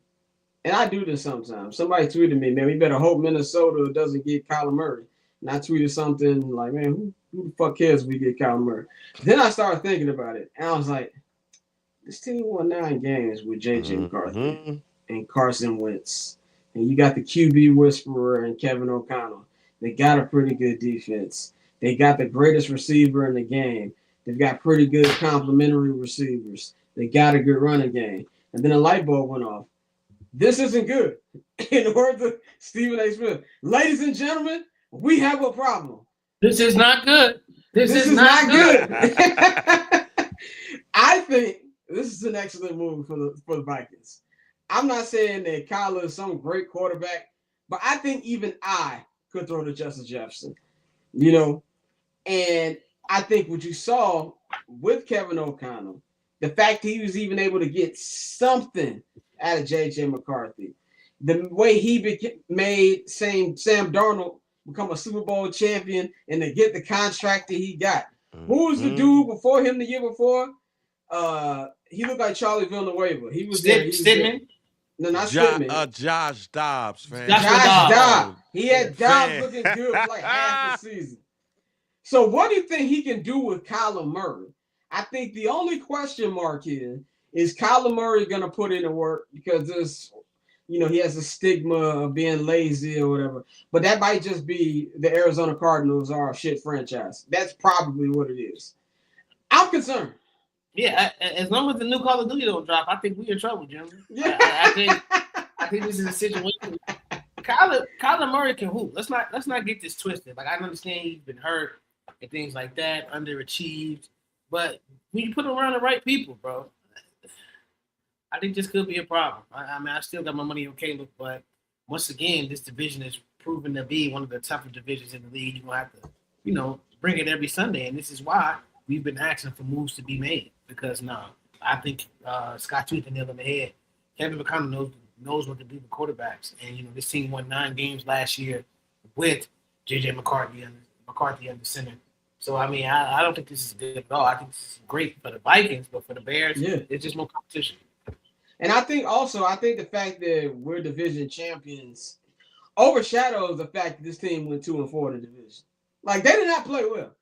and I do this sometimes. Somebody tweeted me, man, we better hope Minnesota doesn't get Kyler Murray. And I tweeted something like, man, who the fuck cares if we get Kyler Murray? Then I started thinking about it. And I was like, this team won 9 games with J.J. McCarthy and Carson Wentz. And you got the QB whisperer and Kevin O'Connell. They got a pretty good defense. They got the greatest receiver in the game. They've got pretty good complementary receivers. They got a good running game. And then a light bulb went off. This isn't good. In words of Stephen A. Smith, ladies and gentlemen, we have a problem. This is not good. This is not good. I think this is an excellent move for the Vikings. I'm not saying that Kyler is some great quarterback, but I think even I could throw to Justin Jefferson. You know, and I think what you saw with Kevin O'Connell, the fact he was even able to get something out of J.J. McCarthy, the way he made Sam Darnold become a Super Bowl champion and to get the contract that he got. Who was the dude before him the year before? He looked like Charlie Villanueva. He was there. Stidman? No, not Stidman. Josh Dobbs, fam. Josh Dobbs. He had Dobbs looking good for like half the season. So what do you think he can do with Kyler Murray? I think the only question mark here is Kyler Murray going to put in the work because this, he has a stigma of being lazy or whatever. But that might just be the Arizona Cardinals are a shit franchise. That's probably what it is. I'm concerned. Yeah, as long as the new Call of Duty don't drop, I think we're in trouble, gentlemen. Yeah. I think this is a situation. Kyler Murray can hoop. Let's not get this twisted. Like I understand he's been hurt and things like that, underachieved, but when you put him around the right people, bro, I think this could be a problem. I mean, I still got my money on Caleb, but once again, this division is proven to be one of the tougher divisions in the league. You're gonna have to, bring it every Sunday, and this is why we've been asking for moves to be made. Because I think Scott tweeted the nail on the head. Kevin McConnell knows what to do with quarterbacks, and this team won 9 games last year with J.J. McCarthy and the center. So I mean, I don't think this is good at all. I think this is great for the Vikings, but for the Bears, it's just more competition. And I think the fact that we're division champions overshadows the fact that this team went 2-4 in the division. Like they did not play well.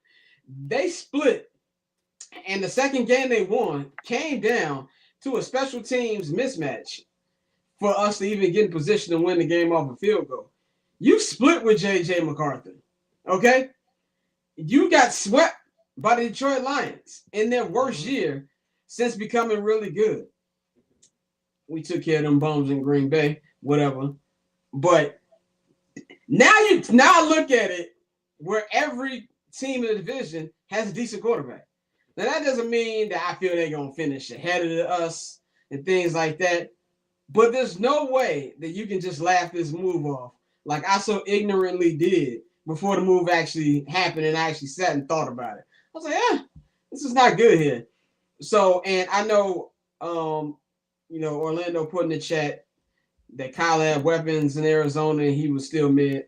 They split. And the second game they won came down to a special teams mismatch for us to even get in position to win the game off a field goal. You split with J.J. McCarthy, okay? You got swept by the Detroit Lions in their worst year since becoming really good. We took care of them bums in Green Bay, whatever. But now look at it where every team in the division has a decent quarterback. Now, that doesn't mean that I feel they're going to finish ahead of us and things like that. But there's no way that you can just laugh this move off like I so ignorantly did before the move actually happened and I actually sat and thought about it. I was like, this is not good here. So, and I know, Orlando put in the chat that Kyle had weapons in Arizona and he was still mid.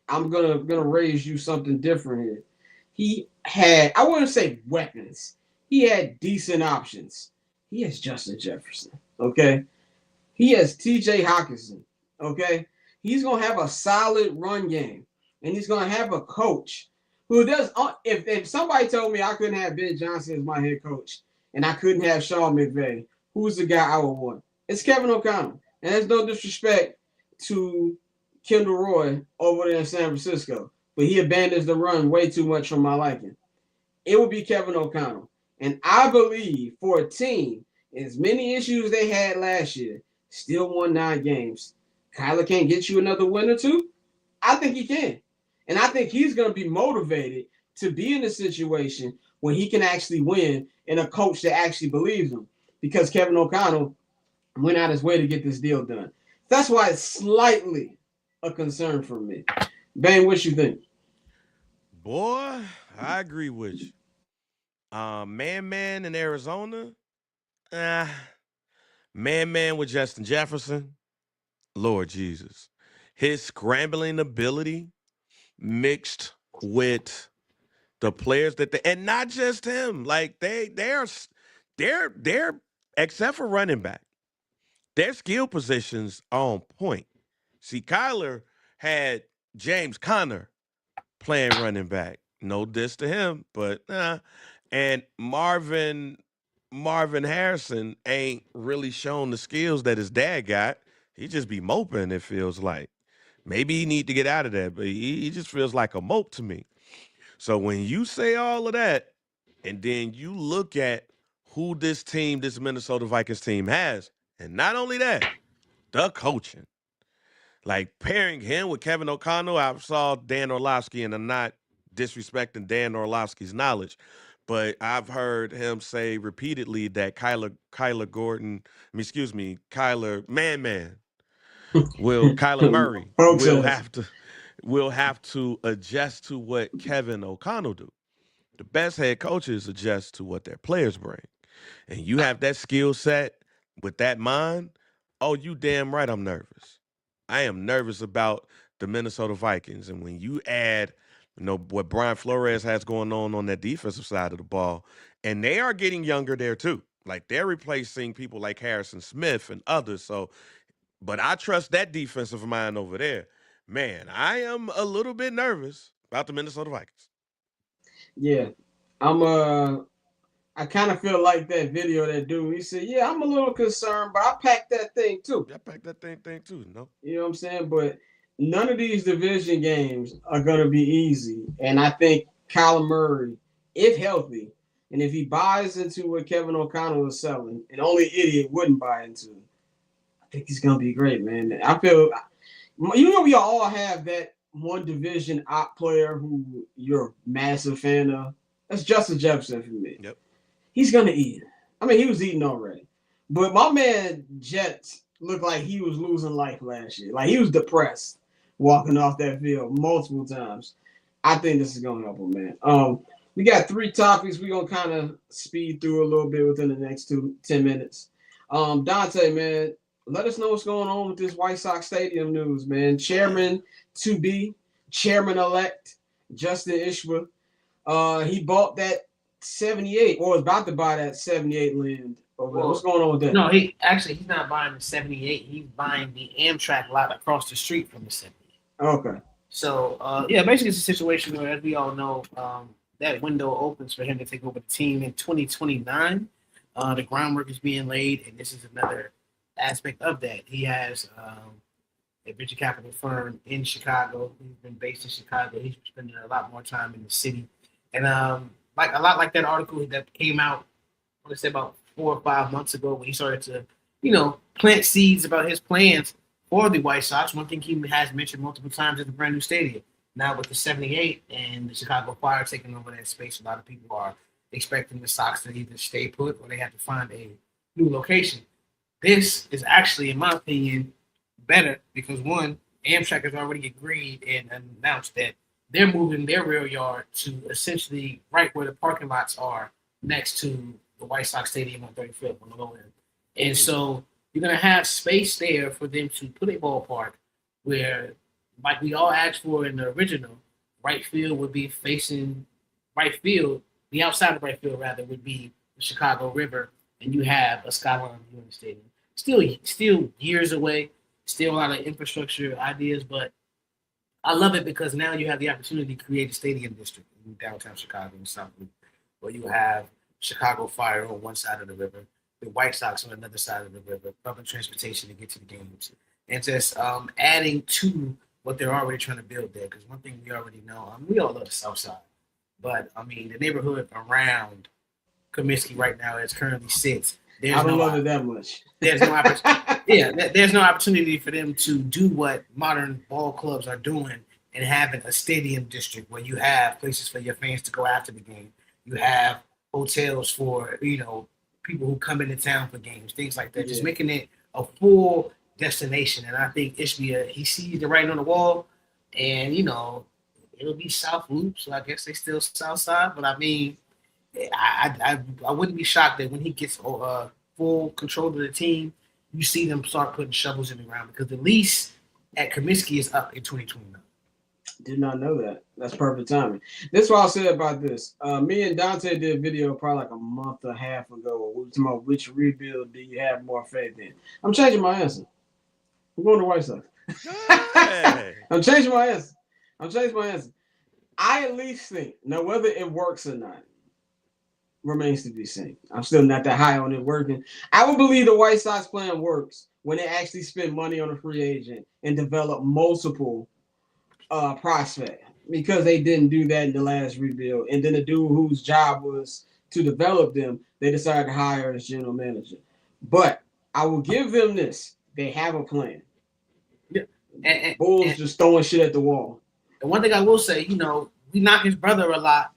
I'm gonna raise you something different here. He had, I wouldn't say weapons. He had decent options. He has Justin Jefferson, okay? He has TJ Hawkinson, okay? He's going to have a solid run game. and he's going to have a coach who does. If somebody told me I couldn't have Ben Johnson as my head coach and I couldn't have Sean McVay, who's the guy I would want? It's Kevin O'Connell. And there's no disrespect to Kendall Roy over there in San Francisco, but he abandons the run way too much for my liking. It would be Kevin O'Connell. And I believe for a team, as many issues they had last year, still won 9 games. Kyler can't get you another win or two? I think he can. And I think he's going to be motivated to be in a situation where he can actually win and a coach that actually believes him, because Kevin O'Connell went out his way to get this deal done. That's why it's slightly a concern for me. Bang, what you think? Boy, I agree with you. Man in Arizona. Man with Justin Jefferson. Lord Jesus. His scrambling ability mixed with the players and not just him. Like they're except for running back, their skill positions are on point. See, Kyler had James Conner playing running back. No diss to him, but and Marvin Harrison ain't really shown the skills that his dad got. He just be moping, it feels like. Maybe he need to get out of that, but he just feels like a mope to me. So when you say all of that, and then you look at who this Minnesota Vikings team has, and not only that, the coaching. Like pairing him with Kevin O'Connell, I saw Dan Orlovsky, and I'm not disrespecting Dan Orlovsky's knowledge, but I've heard him say repeatedly that Kyler Kyler Murray will have to adjust to what Kevin O'Connell do. The best head coaches adjust to what their players bring. And you have that skill set with that mind, oh, you damn right I'm nervous. I am nervous about the Minnesota Vikings. And when you add, what Brian Flores has going on that defensive side of the ball, and they are getting younger there too. Like they're replacing people like Harrison Smith and others. So, but I trust that defensive mind over there. Man, I am a little bit nervous about the Minnesota Vikings. Yeah. I kind of feel like that video that dude. He said, "Yeah, I'm a little concerned, but I packed that thing too." I packed that thing too. No, you know what I'm saying. But none of these division games are gonna be easy, and I think Kyler Murray, if healthy, and if he buys into what Kevin O'Connell is selling, and only idiot wouldn't buy into, I think he's gonna be great, man. I feel, we all have that one division op player who you're a massive fan of. That's Justin Jefferson for me. Yep. He's going to eat. I mean, he was eating already. But my man Jets looked like he was losing life last year. Like he was depressed walking off that field multiple times. I think this is going to help him, man. We got 3 topics. We're going to kind of speed through a little bit within the next 10 minutes. Dante, man, let us know what's going on with this White Sox Stadium news, man. Chairman-to-be, chairman-elect, Justin Ishbia. He bought that 78, or is about to buy that 78 land over there. What's going on with that? No, he's not buying the 78. He's buying the Amtrak lot across the street from the 78. Okay. So, basically it's a situation where, as we all know, that window opens for him to take over the team in 2029. The groundwork is being laid, and this is another aspect of that. He has a venture capital firm in Chicago. He's been based in Chicago. He's spending a lot more time in the city. And like a lot like that article that came out, I want to say about 4 or 5 months ago, when he started to, plant seeds about his plans for the White Sox. One thing he has mentioned multiple times is the brand new stadium. Now with the 78 and the Chicago Fire taking over that space, a lot of people are expecting the Sox to either stay put or they have to find a new location. This is actually, in my opinion, better because, one, Amtrak has already agreed and announced that they're moving their rail yard to essentially right where the parking lots are next to the White Sox Stadium on 35th on the low end. And so you're going to have space there for them to put a ballpark where, like we all asked for in the original, right field would be facing right field. The outside of right field, rather, would be the Chicago River, and you have a skyline view in the stadium. Still years away, still a lot of infrastructure ideas, but I love it because now you have the opportunity to create a stadium district in downtown Chicago and South Loop, where you have Chicago Fire on one side of the river, the White Sox on another side of the river, public transportation to get to the games, and just adding to what they're already trying to build there. Because one thing we already know, we all love the South Side, but I mean the neighborhood around Comiskey right now, as currently sits, I don't love it that much. There's no opportunity. Yeah, there's no opportunity for them to do what modern ball clubs are doing and having a stadium district where you have places for your fans to go after the game. You have hotels for people who come into town for games, things like that. Just making it a full destination. And I think Ishbia, he sees the writing on the wall, and it'll be South Loop, so I guess they still South Side. But I mean, I wouldn't be shocked that when he gets full control of the team, you see them start putting shovels in the ground, because the lease at Comiskey is up in 2029. Did not know that. That's perfect timing. This is what I'll say about this. Me and Dante did a video probably like a month and a half ago. We were talking about which rebuild do you have more faith in. I'm changing my answer. I'm going to White Sox. Hey. I'm changing my answer. I at least think, now whether it works or not, remains to be seen. I'm still not that high on it working. I would believe the White Sox plan works when they actually spend money on a free agent and develop multiple prospects, because they didn't do that in the last rebuild. And then the dude whose job was to develop them, they decided to hire as general manager. But I will give them this. They have a plan. Yeah. And Bulls just throwing shit at the wall. And one thing I will say, we knock his brother a lot,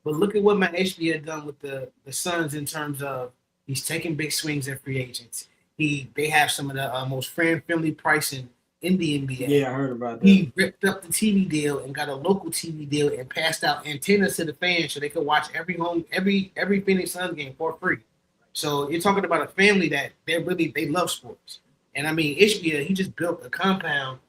but look at what Matt Ishbia done with the Suns in terms of he's taking big swings at free agents. They have some of the most fan-friendly pricing in the NBA. Yeah, I heard about that. He ripped up the TV deal and got a local TV deal and passed out antennas to the fans so they could watch every Phoenix Suns game for free. So you're talking about a family that they love sports. And I mean, Ishbia, he just built a compound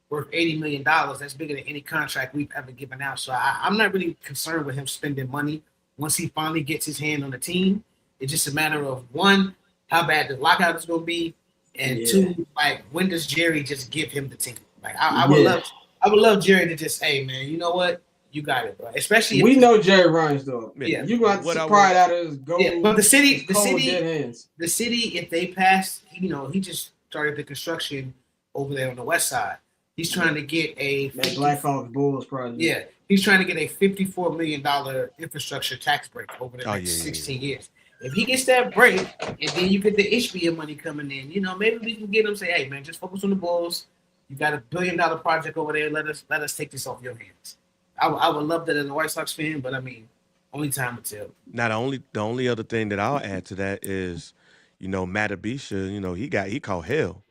worth $80 million. That's bigger than any contract we've ever given out. So I'm not really concerned with him spending money once he finally gets his hand on the team. It's just a matter of, one, how bad the lockout is going to be, and two, like, when does Jerry just give him the team? Like, I would love Jerry to just, hey man, you know what? You got it, bro. Especially if we know Jerry Ryan's though. Yeah, you got to pride out of his gold. Yeah, but the city, hands. If they pass, he just started the construction over there on the west side. He's trying to get that Black Hawk Bulls project. Yeah, he's trying to get a $54 million infrastructure tax break over the next 16 years. If he gets that break, and then you get the HBA money coming in, maybe we can get him, say, hey man, just focus on the Bulls. You got $1 billion project over there. Let us take this off your hands. I would love that as a White Sox fan, but I mean, only time will tell. Now the only other thing that I'll add to that is, Matt Abisha, he called hell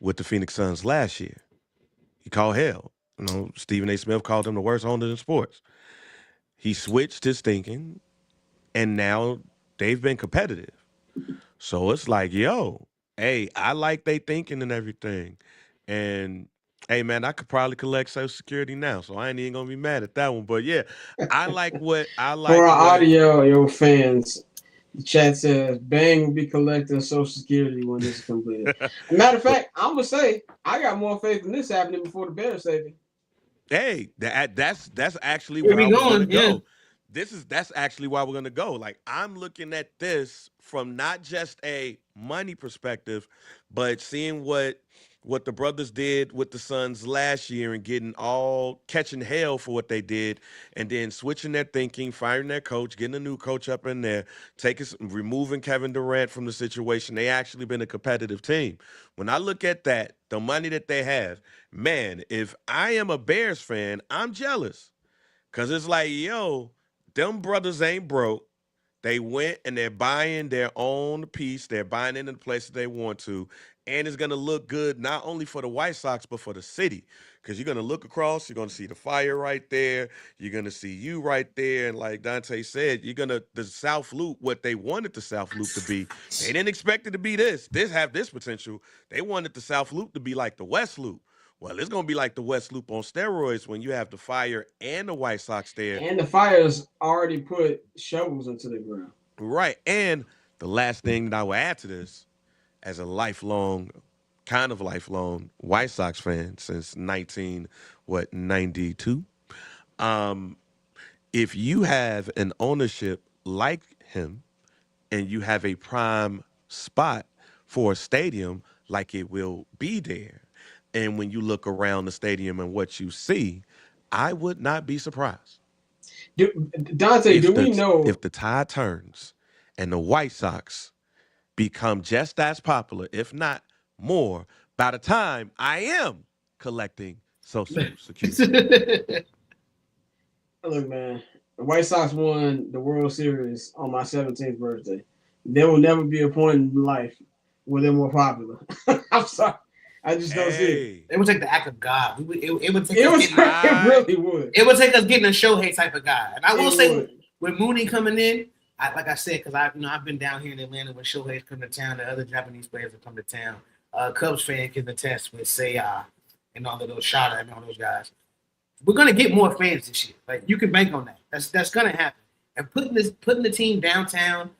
with the Phoenix Suns last year. He called hell. Stephen A. Smith called him the worst owner in sports. He switched his thinking, and now they've been competitive. So it's like, hey, I like they thinking and everything. And hey, man, I could probably collect Social Security now, so I ain't even gonna be mad at that one. But yeah, I like what I like. For our audio, fans, the chat says Bang will be collecting Social Security when this is completed. Matter of fact, I'm gonna say I got more faith in this happening before the Bears saving. Hey, that's actually where we going. Go. That's actually why we're gonna go. Like, I'm looking at this from not just a money perspective, but seeing what the brothers did with the Suns last year and catching hell for what they did, and then switching their thinking, firing their coach, getting a new coach up in there, removing Kevin Durant from the situation. They actually been a competitive team. When I look at that, the money that they have, man, if I am a Bears fan, I'm jealous. Because it's like, them brothers ain't broke. They went and they're buying their own piece. They're buying into the places they want to. And it's going to look good not only for the White Sox, but for the city. Because you're going to look across, you're going to see the fire right there. You're going to see you right there. And like Dante said, the South Loop, what they wanted the South Loop to be, they didn't expect it to be this have this potential. They wanted the South Loop to be like the West Loop. Well, it's going to be like the West Loop on steroids when you have the Fire and the White Sox there. And the Fire's already put shovels into the ground. Right. And the last thing that I will add to this, as a lifelong kind of lifelong White Sox fan since 92. If you have an ownership like him and you have a prime spot for a stadium like it will be there, and when you look around the stadium and what you see, I would not be surprised Dante, do we know? if the tide turns and the White Sox become just as popular, if not more, by the time I am collecting Social Security. Look, man, the White Sox won the World Series on my 17th birthday. There will never be a point in life where they're more popular. I'm sorry. I just don't see it. It would take the act of God. It would take It us really would. It would take us getting a Shohei type of guy. And I will say, would. with Mooney coming in, like I said, because I've been down here in Atlanta when Shohei's come to town, the other Japanese players have come to town. Cubs fan can attest with Seiya and all of those Shada and all those guys. We're gonna get more fans this year. Like, you can bank on that. That's gonna happen. And putting the team downtown,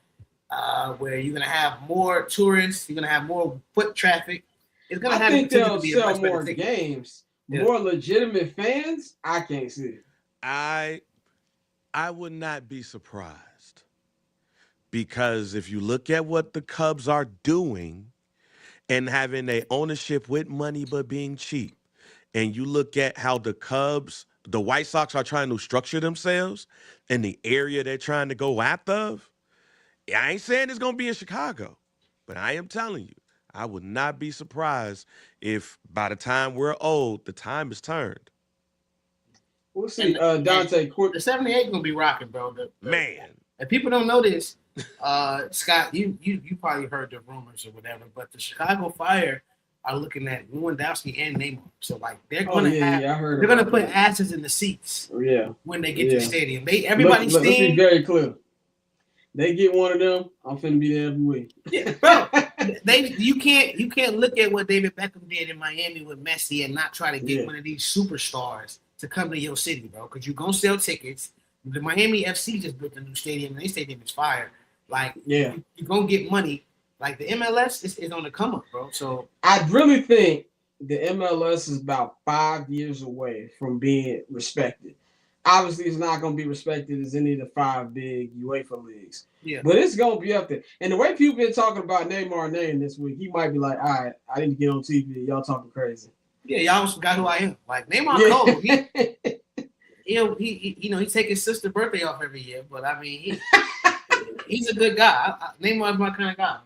where you're gonna have more tourists, you're gonna have more foot traffic. It's gonna have. I think they'll be sell more games, more legitimate fans. I can't see it. I would not be surprised, because if you look at what the Cubs are doing and having a ownership with money but being cheap, and you look at how the White Sox are trying to structure themselves and the area they're trying to go after, I ain't saying it's going to be in Chicago, but I am telling you, I would not be surprised if by the time we're old, the time is turned. We'll see. Dante, quick. The 78 going to be rocking, bro. Man. And people don't know this. Scott, you probably heard the rumors or whatever, but the Chicago Fire are looking at Lewandowski and Neymar. So, like, they're going to put asses in the seats when they get to the stadium. Everybody's let's be very clear. They get one of them, I'm finna be there every week. Yeah, bro. You can't look at what David Beckham did in Miami with Messi and not try to get one of these superstars to come to your city, bro, because you're going to sell tickets. The Miami FC just built a new stadium, and their stadium is fire. Like, you're going to get money. Like, the MLS is on the come up, bro. So I really think the MLS is about 5 years away from being respected. Obviously, it's not going to be respected as any of the 5 big UEFA leagues. Yeah. But it's going to be up there. And the way people been talking about Neymar's name this week, he might be like, all right, I need to get on TV. Y'all talking crazy. Yeah, y'all forgot who I am. Like, Neymar cold. He take his sister's birthday off every year. But, I mean, he's a good guy. Neymar's my kind of guy.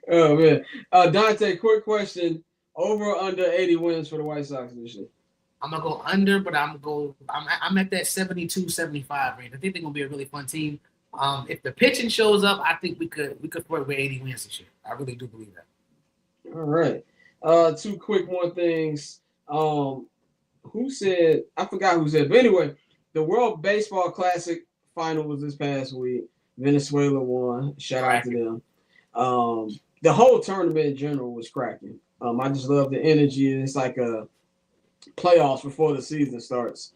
Oh, man. Dante, quick question. Over or under 80 wins for the White Sox this year? I'm going to go under, but I'm at that 72-75 range. I think they're going to be a really fun team. If the pitching shows up, I think we could flirt with 80 wins this year. I really do believe that. All right. 2 quick more things. Who said – I forgot who said. But anyway, the World Baseball Classic final was this past week. Venezuela won. Shout out to them. The whole tournament in general was cracking. I just love the energy. It's like a playoffs before the season starts.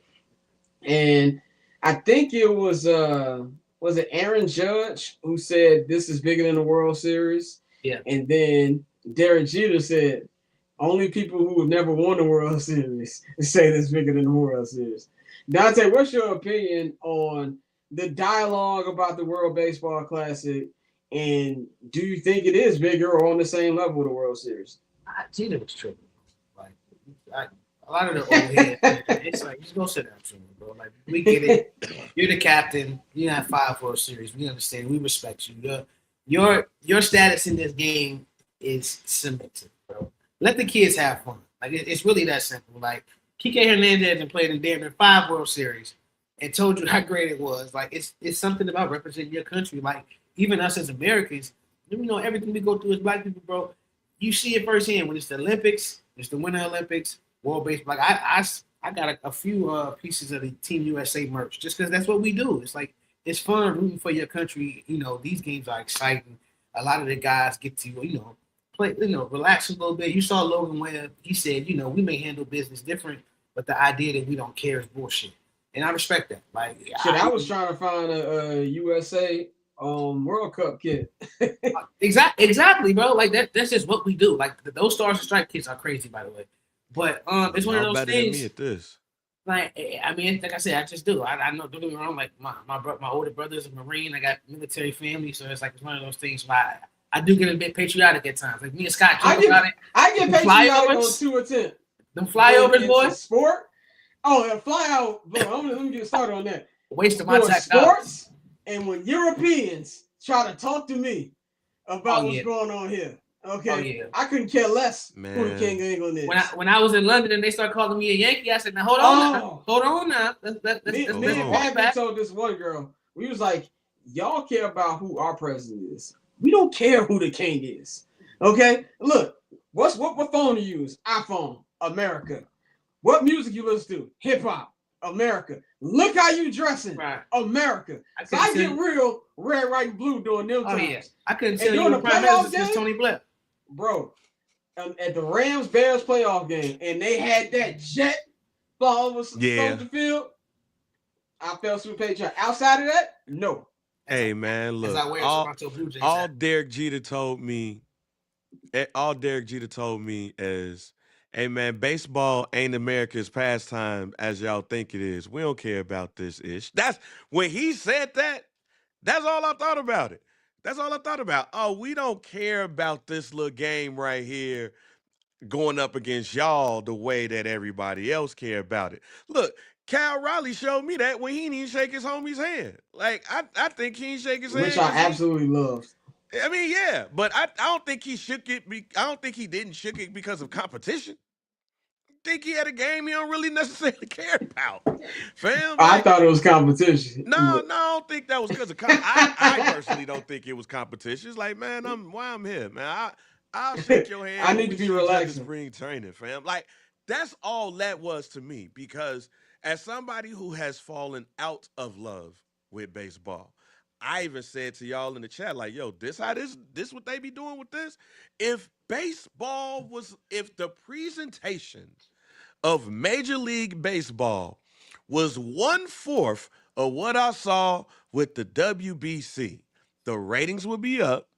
And I think it was it Aaron Judge who said this is bigger than the World Series? Yeah. And then Derek Jeter said only people who have never won the World Series say this bigger than the World Series. Dante, what's your opinion on the dialogue about the World Baseball Classic? And do you think it is bigger or on the same level of the World Series? Jeter was tripping. Like, a lot of the old heads, it's like, just go sit down somewhere, bro. Like, we get it. You're the captain. You have 5 World Series. We understand. We respect you. Your status in this game is cemented, bro. Let the kids have fun. Like, it's really that simple. Like, Kike Hernandez and played in damn near 5 World Series and told you how great it was. Like, it's something about representing your country. Like, even us as Americans, everything we go through as Black people, bro. You see it firsthand when it's the Olympics, it's the Winter Olympics, World Baseball. Like, I got a few pieces of the Team USA merch just because that's what we do. It's like, it's fun rooting for your country. These games are exciting. A lot of the guys get to, play, relax a little bit. You saw Logan Webb. He said, we may handle business different, but the idea that we don't care is bullshit. And I respect that. Like, I was trying to find a USA World Cup kid. Exactly, bro. Like that's just what we do. Like those Stars and Stripes kids are crazy, by the way. But it's one of Y'all those better than me things. at this. Like I mean, like I said, I just do. I know. Don't get me wrong. Like my older brother's a Marine. I got military family, so it's like it's one of those things where I do get a bit patriotic at times. Like me and Scott joke about it. I get The patriotic on flyovers? 210. Them flyovers, It's a boy. sport. Oh, and fly out. Bro, let me get started on that. Waste of my Doing tax dollars. sports, and when Europeans try to talk to me about what's going on here, okay, I couldn't care less who the King of England is. When I was in London and they started calling me a Yankee, I said, "Now hold on now. Let's me and Pappy told this one girl, we was like, y'all care about who our president is. We don't care who the king is. Okay, look, what phone you use? iPhone, America. What music you listen to? Hip hop, America. Look how you dressing, right. America. So I get real red, white, and blue during them times. Yeah. I couldn't tell you the prime minister since Tony Blair. Bro, at the Rams-Bears playoff game, and they had that jet fly over the field, I felt super patriotic. Outside of that, no. Hey, man, look, all Derek Jeter told me is, hey, man, baseball ain't America's pastime as y'all think it is. We don't care about this ish. That's when he said that. That's all I thought about it. That's all I thought about. Oh, we don't care about this little game right here going up against y'all the way that everybody else care about it. Look, Cal Raleigh showed me that when he didn't even shake his homie's hand. Like, I think he didn't shake his hand. Which I absolutely love. I mean, yeah, but I don't think he shook it. I don't think he didn't shook it because of competition. I think he had a game he don't really necessarily care about. Fam, I thought it was competition. No, I don't think that was because of I personally don't think it was competition. It's like, man, I'm here, man. I'll shake your hand. I need to be relaxing. Spring training, fam. Like, that's all that was to me, because as somebody who has fallen out of love with baseball, I even said to y'all in the chat, like, yo, this what they be doing with this? If the presentation of Major League Baseball was 1/4 of what I saw with the WBC, the ratings would be up.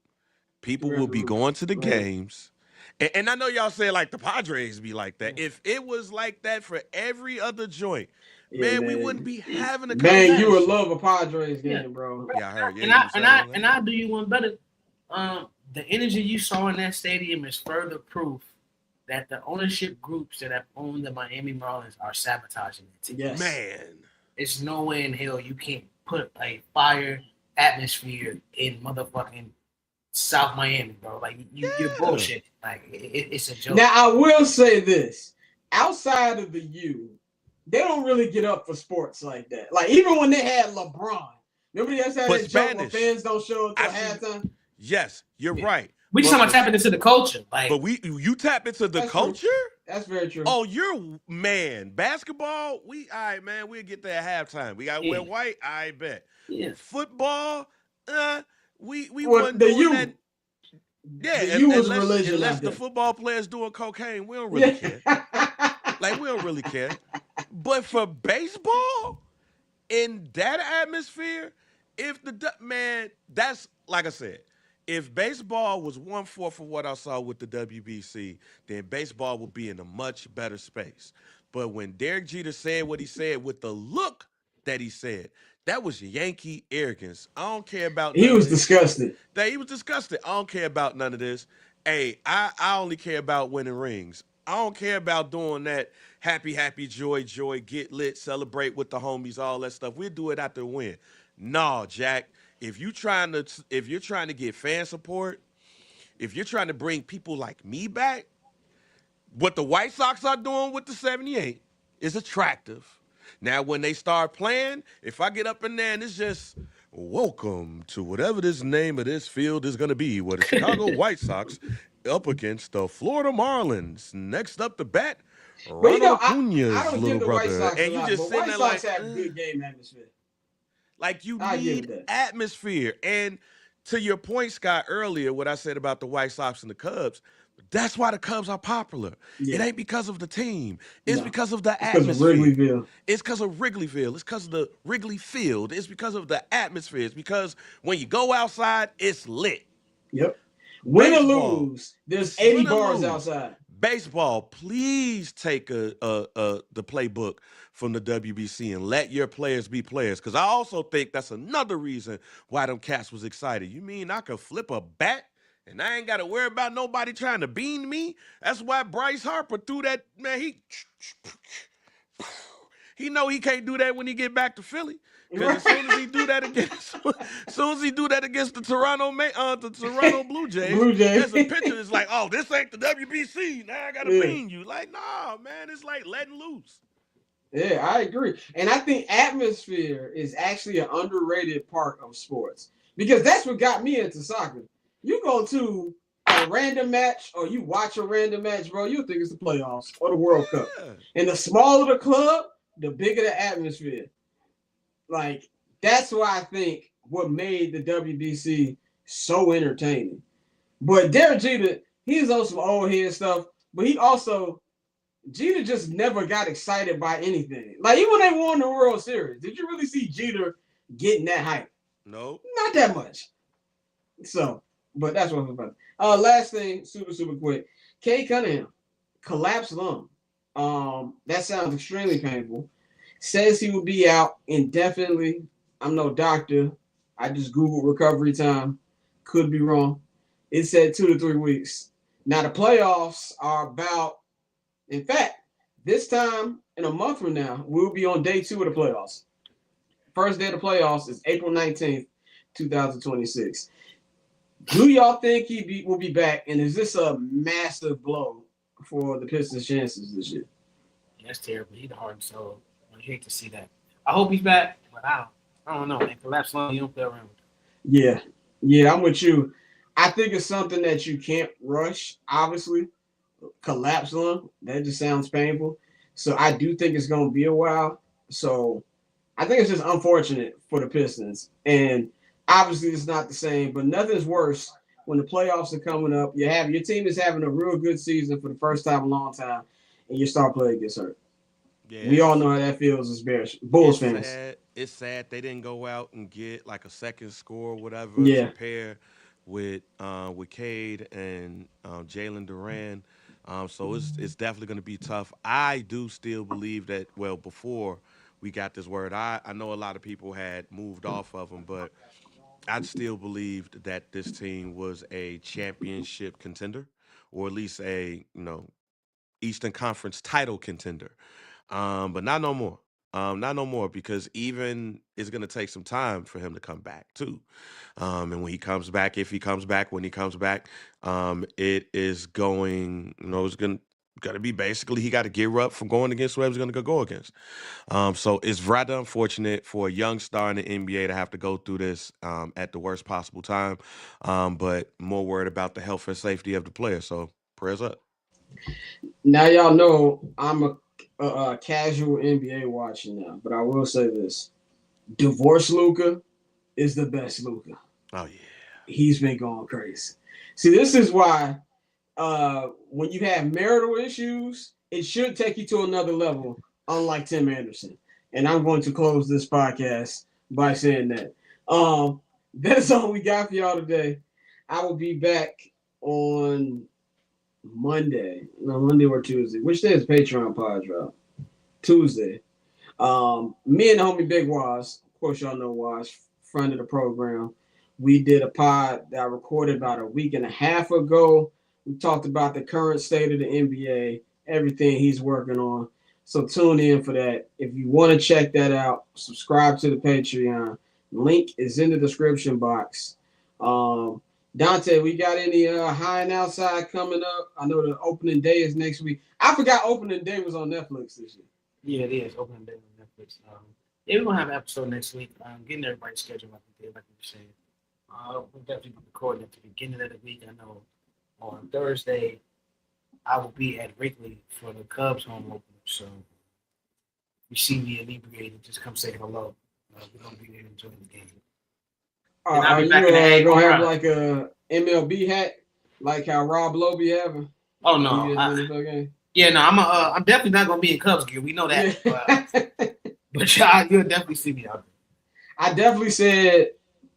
People will be going to the games. And I know y'all say, like, the Padres be like that. If it was like that for every other joint, man, we wouldn't be having a conversation. Man, you would love a Padres game, bro. Yeah, I heard. Yeah, and I do you one better. The energy you saw in that stadium is further proof that the ownership groups that have owned the Miami Marlins are sabotaging it. Yes. Man, it's no way in hell you can't put a fire atmosphere in motherfucking South Miami, bro. Like you're bullshit. Like it's a joke. Now I will say this: outside of the U, they don't really get up for sports like that. Like even when they had LeBron, remember they had that joke where fans don't show until halftime. Yes, you're right. We just talking about tapping into the culture, like. But you tap into the culture. True. That's very true. Oh, basketball. All right, man. We'll get there at halftime. We got to wear white. I bet. Yeah. Football. We wasn't doing that. Yeah, unless the football players doing cocaine, we don't really care. Like, we don't really care. But for baseball, in that atmosphere, that's like I said. If baseball was 1/4 of what I saw with the WBC, then baseball would be in a much better space. But when Derek Jeter said what he said with the look that he said, that was Yankee arrogance. I don't care about He was disgusted. He was disgusted. I don't care about none of this. Hey, I only care about winning rings. I don't care about doing that happy, joy, get lit, celebrate with the homies, all that stuff. We'll do it after the win. No, Jack. If you're trying to get fan support, if you're trying to bring people like me back, what the White Sox are doing with the 78 is attractive. Now, when they start playing, if I get up in there and it's just, welcome to whatever this name of this field is going to be, where the Chicago White Sox up against the Florida Marlins. Next up to bat, Ronald Acuña's little brother. And you just sitting there like, have good game atmosphere. Like, you need atmosphere. And to your point, Scott, earlier, what I said about the White Sox and the Cubs, That's why the Cubs are popular. Yeah. It ain't because of the team. It's No. because of the It's because of atmosphere. Wrigleyville. It's because of Wrigleyville. It's because of the Wrigley Field. It's because of the atmosphere. It's because when you go outside, it's lit. Yep. Win or Baseball. lose, there's 80 Win or bars lose. outside. Baseball, please take the playbook from the WBC and let your players be players. Because I also think that's another reason why them cats was excited. You mean I could flip a bat and I ain't got to worry about nobody trying to bean me? That's why Bryce Harper threw that, man, he know he can't do that when he get back to Philly. Because as soon as he do that against, the Toronto Blue Jays, there's a picture that's like, oh, this ain't the WBC. Now I gotta bean you. Like, nah, man, it's like letting loose. Yeah, I agree. And I think atmosphere is actually an underrated part of sports because that's what got me into soccer. You go to a random match or you watch a random match, bro, you'll think it's the playoffs or the World Cup. And the smaller the club, the bigger the atmosphere. Like, that's why I think what made the WBC so entertaining. But Derek Jeter, he's on some old head stuff, but Jeter just never got excited by anything. Like, even when they won the World Series, did you really see Jeter getting that hype? No. Not that much. So, but that's what I'm about. Last thing, super quick. Cade Cunningham, collapsed lung. That sounds extremely painful. Says he will be out indefinitely. I'm no doctor. I just Googled recovery time. Could be wrong. It said 2 to 3 weeks. Now, the playoffs are about, in fact, this time in a month from now, we'll be on day 2 of the playoffs. First day of the playoffs is April 19th, 2026. Do y'all think he will be back? And is this a massive blow for the Pistons' chances this year? Yeah, that's terrible. He's the heart and soul. I hate to see that. I hope he's back, but I don't know, man. Collapse lung, you don't play around with it. Yeah, I'm with you. I think it's something that you can't rush, obviously. Collapse lung, that just sounds painful. So I do think it's going to be a while. So I think it's just unfortunate for the Pistons. And obviously it's not the same, but nothing's worse when the playoffs are coming up. Your team is having a real good season for the first time in a long time, and your star player gets hurt. Yeah, we all know how that feels as Bulls fans. It's sad they didn't go out and get like a second score or whatever to pair with Cade and Jalen Duran. So it's definitely going to be tough. I do still believe that, well, before we got this word, I know a lot of people had moved off of him, but I still believed that this team was a championship contender, or at least a Eastern Conference title contender. But not no more. Not no more, because even it's going to take some time for him to come back too. And when he comes back, if he comes back, when he comes back, it is going, it's going to be basically he got to gear up from going against whoever's going to go against. So it's rather unfortunate for a young star in the NBA to have to go through this at the worst possible time. But more worried about the health and safety of the player. So prayers up. Now y'all know I'm a casual NBA watcher now, but I will say this: divorce Luka is the best Luka. Oh yeah, he's been going crazy. See, this is why when you have marital issues, it should take you to another level, unlike Tim Anderson. And I'm going to close this podcast by saying that. That's all we got for y'all today. I will be back on Monday or Tuesday. Which day is Patreon pod drop? Tuesday. Me and the homie Big Waz, of course y'all know Waz, friend of the program. We did a pod that I recorded about a week and a half ago. We talked about the current state of the NBA, everything he's working on. So tune in for that. If you want to check that out, subscribe to the Patreon. Link is in the description box. Dante, we got any high and outside coming up? I know the opening day is next week. I forgot opening day was on Netflix this year. Yeah, it is opening day on Netflix. We're gonna have an episode next week. Getting everybody's schedule like we were saying. We'll definitely be recording at the beginning of the week. I know on Thursday I will be at Wrigley for the Cubs home opener. So if you see me inebriated, just come say hello. We're gonna be there enjoying the game. Are you gonna have like a MLB hat Like how Rob Lowe be having. Oh no, NFL game. Yeah, no, I'm definitely not gonna be in Cubs gear. We know that, but you'll definitely see me out there. I definitely said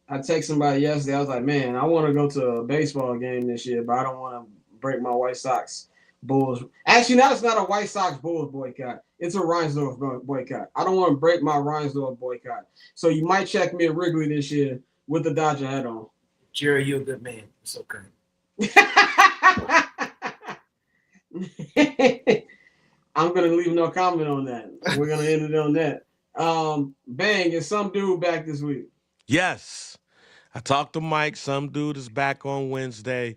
I text somebody yesterday. I was like, man, I want to go to a baseball game this year, but I don't want to break my White Sox Bulls. Actually, now it's not a White Sox Bulls boycott. It's a Reinsdorf boycott. I don't want to break my Reinsdorf boycott. So you might check me at Wrigley this year with the Dodger hat on. Jerry, you're a good man. It's okay. I'm gonna leave no comment on that. We're gonna end it on that. Bang, is some dude back this week? Yes. I talked to Mike. Some dude is back on Wednesday.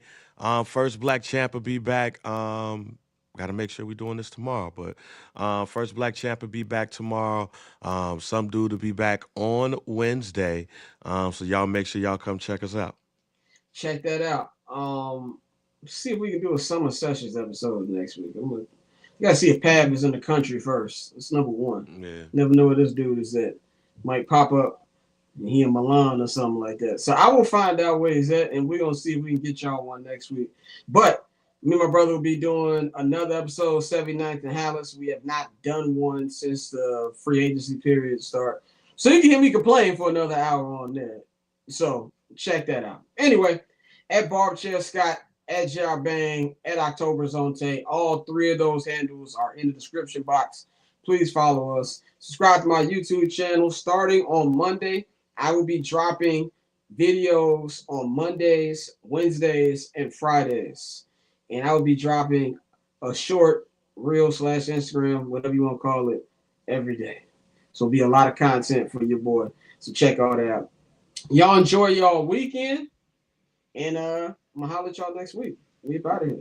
First Black Champ will be back. Got to make sure we're doing this tomorrow. But First Black Champ will be back tomorrow. Some dude will be back on Wednesday. So y'all make sure y'all come check us out. Check that out. See if we can do a Summer Sessions episode next week. You gotta see if Pav is in the country first. That's number one. Yeah. Never know where this dude is at. Might pop up and he in Milan or something like that. So I will find out where he's at, and we're gonna see if we can get y'all one next week. But me and my brother will be doing another episode, 79th and Hallis. We have not done one since the free agency period start. So you can hear me complain for another hour on that. So check that out. Anyway, at Barberchair Scott, at JR Bang, at October Zonte. All three of those handles are in the description box. Please follow us. Subscribe to my YouTube channel. Starting on Monday, I will be dropping videos on Mondays, Wednesdays, and Fridays. And I will be dropping a short reel / Instagram, whatever you want to call it, every day. So it'll be a lot of content for your boy. So check all that out. Y'all enjoy y'all weekend. And I'm going to holler at y'all next week. We out of here.